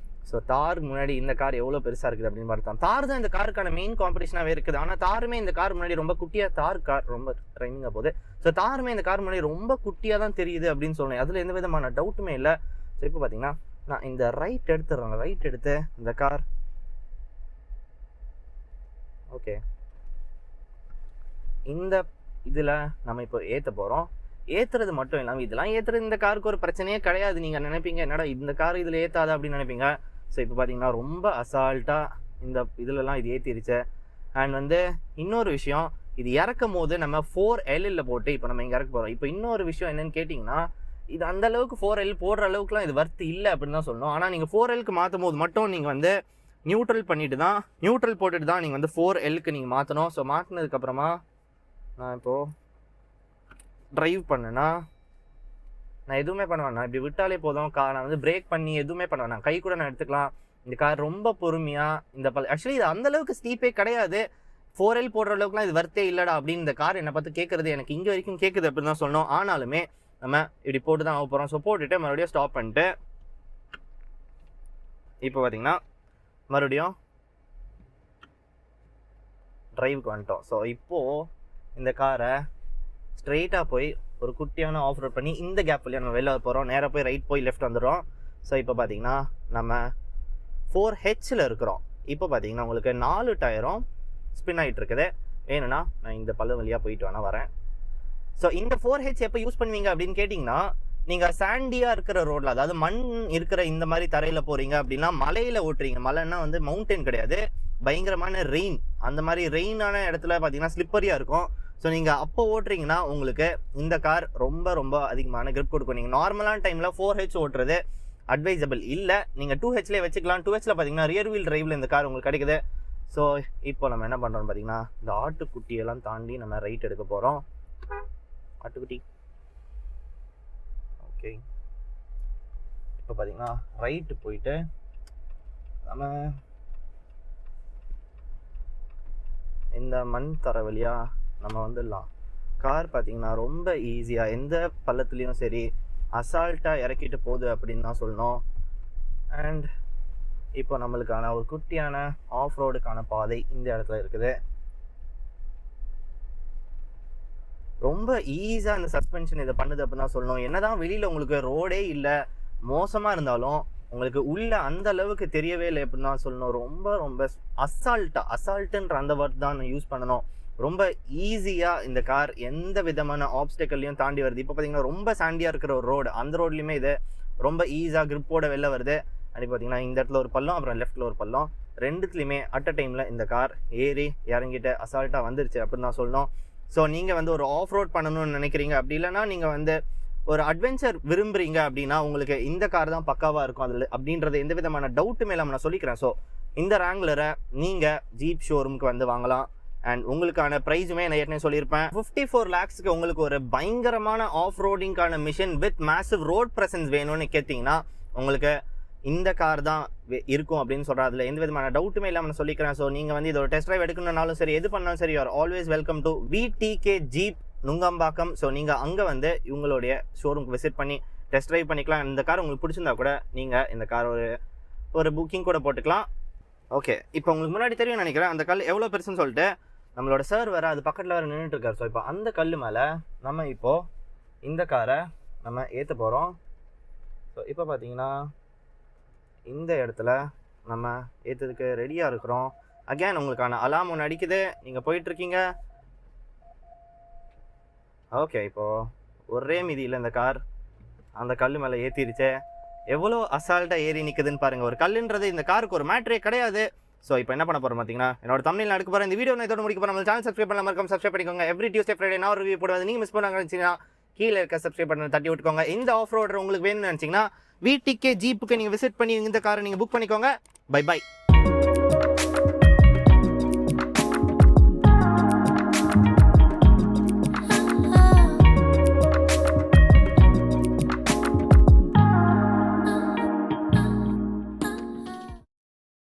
ஸோ தார் முன்னாடி இந்த கார் எவ்வளோ பெருசாக இருக்குது அப்படின்னு பார்த்தோம். தார் தான் இந்த காருக்கான மெயின் காம்படிஷனாகவே இருக்குது. ஆனால் தாருமே இந்த கார் முன்னாடி ரொம்ப குட்டியாக கார் ரொம்ப ட்ரைனிங்காக போகுது. ஸோ தாருமே இந்த கார் முன்னாடி ரொம்ப குட்டியாக தான் தெரியுது அப்படின்னு சொன்னேன். அதில் எந்த விதமான டவுட்டுமே இல்லை. ஸோ இப்போ பார்த்தீங்கன்னா நான் இந்த ரைட் எடுத்துடுறேன். ரைட் எடுத்து இந்த கார் ஓகே, இந்த இதில் நம்ம இப்போ ஏற்ற போகிறோம். ஏற்றுறது மட்டும் இல்லாமல் இதெல்லாம் ஏற்றுறது இந்த காருக்கு ஒரு பிரச்சனையே கிடையாது. நீங்கள் நினைப்பீங்க என்னடா இந்த கார் இதில் ஏற்றாத அப்படின்னு நினைப்பீங்க. ஸோ இப்போ பார்த்தீங்கன்னா ரொம்ப அசால்ட்டாக இந்த இதிலலாம் இது ஏற்றிருச்சு. அண்ட் இன்னொரு விஷயம், இது இறக்கும் போது நம்ம 4L போட்டு இப்போ நம்ம இங்கே இறக்க போகிறோம். இப்போ இன்னொரு விஷயம் என்னன்னு கேட்டிங்கன்னா, இது அந்த அளவுக்கு 4L போடுற அளவுக்குலாம் இது வர்த்து இல்லை அப்படின்னு தான் சொல்லணும். ஆனால் நீங்கள் 4Lக்கு மாற்றும் போது மட்டும் நீங்கள் நியூட்ரல் பண்ணிட்டு தான், நியூட்ரல் போட்டுட்டு தான் நீங்கள் 4Lக்கு நீங்கள் மாற்றணும். ஸோ மாற்றினதுக்கப்புறமா நான் இப்போது ட்ரைவ் பண்ணேன்னா நான் எதுவுமே பண்ண வேணாம், இப்படி விட்டாலே போதும். நான் பிரேக் பண்ணி எதுவுமே பண்ண வேணாம், கை கூட நான் எடுத்துக்கலாம். இந்த கார் ரொம்ப பொறுமையாக இந்த ஆக்சுவலி இது அந்தளவுக்கு ஸ்டீப்பே கிடையாது. 4L போடுற அளவுக்குலாம் இது வர்த்தே இல்லைடா அப்படின்னு இந்த கார் என்னை பார்த்து கேட்குறது எனக்கு இங்கே வரைக்கும் கேட்குது அப்படின்னு தான் சொல்லணும். ஆனாலுமே நம்ம இப்படி போட்டு தான் ஆக போகிறோம். ஸோ போட்டுட்டு மறுபடியும் ஸ்டாப் பண்ணிட்டு இப்போ பார்த்தீங்கன்னா மறுபடியும் ட்ரைவுக்கு வந்துட்டோம். ஸோ இப்போது இந்த காரை ஸ்ட்ரெயிட்டாக போய் ஒரு குட்டியான ஆஃப் ரோட் பண்ணி இந்த கேப் வழியாக நம்ம வெளில போகிறோம். நேராக போய் ரைட் போய் லெஃப்ட் வந்துடுறோம். ஸோ இப்போ பார்த்தீங்கன்னா நம்ம 4Hல இருக்கிறோம். இப்போ பார்த்தீங்கன்னா உங்களுக்கு 4 டயரும் ஸ்பின் ஆகிட்டு இருக்குது. வேணும்னா நான் இந்த பள்ளம் வழியாக போயிட்டு வேணா வரேன். ஸோ இந்த 4H எப்போ யூஸ் பண்ணுவீங்க அப்படின்னு கேட்டிங்கன்னா, நீங்கள் சாண்டியாக இருக்கிற ரோட்டில், அதாவது மண் இருக்கிற இந்த மாதிரி தரையில் போகிறீங்க அப்படின்னா, மலையில் ஓட்டுறீங்க. மலைன்னா மவுண்டன் கிடையாது, பயங்கரமான ரெயின். அந்த மாதிரி ரெயினான இடத்துல பார்த்தீங்கன்னா ஸ்லிப்பரியாக இருக்கும். ஸோ நீங்கள் அப்போ ஓட்டுறீங்கன்னா உங்களுக்கு இந்த கார் ரொம்ப ரொம்ப அதிகமான கிரிப் கொடுக்கும். நீங்கள் நார்மலான டைமில் 4H ஓட்டுறது அட்வைசபிள் இல்லை. நீங்கள் 2Hலேயே வச்சுக்கலாம். 2Hல பார்த்தீங்கன்னா ரியர் வீல் டிரைவில் இந்த கார் உங்களுக்கு கிடைக்குது. ஸோ இப்போ நம்ம என்ன பண்ணுறோம்னு பார்த்தீங்கன்னா, இந்த ஆட்டுக்குட்டியெல்லாம் தாண்டி நம்ம ரைட் எடுக்க போகிறோம். ஆட்டுக்குட்டி ஓகே, இப்போ பார்த்தீங்கன்னா ரைட்டு போயிட்டு நம்ம இந்த மண் தர வழியாக நம்ம வந்துடலாம். கார் பார்த்தீங்கன்னா ரொம்ப ஈஸியாக எந்த பள்ளத்துலேயும் சரி அசால்ட்டாக இறக்கிட்டு போகுது அப்படின்னு தான் சொல்லணும். அண்ட் இப்போ நம்மளுக்கான ஒரு குட்டியான ஆஃப் ரோடுக்கான பாதை இந்த இடத்துல இருக்குது. ரொம்ப ஈஸியாக இந்த சஸ்பென்ஷன் இதை பண்ணுது அப்படின்னு தான் சொல்லணும். என்னதான் வெளியில் உங்களுக்கு ரோடே இல்லை, மோசமாக இருந்தாலும் உங்களுக்கு உள்ள அந்த அளவுக்கு தெரியவே இல்லை அப்படின்னு தான் சொல்லணும். ரொம்ப ரொம்ப அசால்ட்டுன்ற அந்த வேர்ட் தான் யூஸ் பண்ணணும். ரொம்ப ஈஸியாக இந்த கார் எந்த விதமான ஆப்ஸ்டக்கல்லையும் தாண்டி வருது. இப்போ பார்த்தீங்கன்னா ரொம்ப சாண்டியாக இருக்கிற ஒரு ரோடு, அந்த ரோட்லேயுமே இது ரொம்ப ஈஸியாக கிரிப்போட வெளில வருது. அப்படி பார்த்தீங்கன்னா இந்த இடத்துல ஒரு பள்ளம், அப்புறம் லெஃப்ட்டில் ஒரு பள்ளம், ரெண்டுத்துலேயுமே அட் அ டைமில் இந்த கார் ஏறி இறங்கிட்டு அசால்ட்டாக வந்துருச்சு அப்படின்னு தான் சொல்லணும். ஸோ நீங்கள் ஒரு ஆஃப் ரோட் பண்ணணும்னு நினைக்கிறீங்க, அப்படி இல்லைனா நீங்கள் ஒரு அட்வென்ச்சர் விரும்புகிறீங்க அப்படின்னா உங்களுக்கு இந்த கார் தான் பக்காவாக இருக்கும் அதில் அப்படின்றது எந்த விதமான டவுட்டுமே இல்லாமல் நான் சொல்லிக்கிறேன். ஸோ இந்த ரேங்க்லரை நீங்கள் ஜீப் ஷோரூமுக்கு வாங்கலாம். அண்ட் உங்களுக்கான ப்ரைஸுமே நான் ஏற்கனவே சொல்லியிருப்பேன். 54 lakhsக்கு உங்களுக்கு ஒரு பயங்கரமான ஆஃப் ரோடிங்கான machine with massive road presence வேணும்னு கேட்டிங்கன்னா உங்களுக்கு இந்த கார் தான் இருக்கும் அப்படின்னு சொல்கிறேன். அதில் எந்த விதமான டவுட்டுமே இல்லாமல் நான் சொல்லிக்கிறேன். ஸோ நீங்கள் இதோட டெஸ்ட் ட்ரைவ் எடுக்கணும்னாலும் சரி, எது பண்ணாலும் சரி, you're always welcome to VTK Jeep Nungambakkam. So நீங்கள் அங்கே இவங்களுடைய ஷோரூமுக்கு விசிட் பண்ணி டெஸ்ட் ட்ரைவ் பண்ணிக்கலாம். இந்த கார் உங்களுக்கு பிடிச்சிருந்தா கூட நீங்கள் இந்த கார் ஒரு புக்கிங் கூட போட்டுக்கலாம். ஓகே, இப்போ உங்களுக்கு முன்னாடி தெரியும் நினைக்கிறேன் அந்த கல் எவ்வளோ பெருசுன்னு சொல்லிட்டு. நம்மளோட சார் வேறு அது பக்கத்தில் வேறு நின்றுட்டுருக்கார். ஸோ இப்போ அந்த கல் மேலே நம்ம இப்போது இந்த காரை நம்ம ஏற்ற போகிறோம். ஸோ இப்போ பார்த்தீங்கன்னா இந்த இடத்துல நம்ம ஏற்றதுக்கு ரெடியாக இருக்கிறோம். அகேன் உங்களுக்கான அலாம் ஒன்று அடிக்குது, நீங்கள் போயிட்டுருக்கீங்க. ஓகே, இப்போது ஒரே மீதியில் இந்த கார் அந்த கல் மேலே ஏற்றிருச்சு. எவ்வளோ அசால்ட்டாக ஏறி நிற்குதுன்னு பாருங்கள். ஒரு கல்லுன்றது இந்த காருக்கு ஒரு மேட்ரே கிடையாது. ஸோ இப்போ என்ன பண்ண போகிறோம் பார்த்தீங்கன்னா, என்னோட தமிழில் எடுக்க போகிறேன். இந்த வீடியோ நான் இதோட முடிக்க போகிறேன். நம்ம சேனல் சப்ஸ்கிரைப் பண்ணாமல் இருக்கோம், சப்ஸ்கிரைப் பண்ணிக்கோங்க. எவ்ரி டியூஸ்டே ஃப்ரைடே நான் ஒரு ரிவ்யூ போடுவது. நீங்கள் மிஸ் பண்ணாங்க நினச்சிங்கன்னா கீழே இருக்க சப்ஸ்கிரைப் பண்ண தட்டி விட்டுக்கோங்க. இந்த ஆஃப் ரோடர் உங்களுக்கு வேணும்னு நினச்சிங்கன்னா VTK ஜீப்புக்கு நீங்கள் விசிட் பண்ணி இந்த காரை நீங்கள் புக் பண்ணிக்கோங்க. Bye by.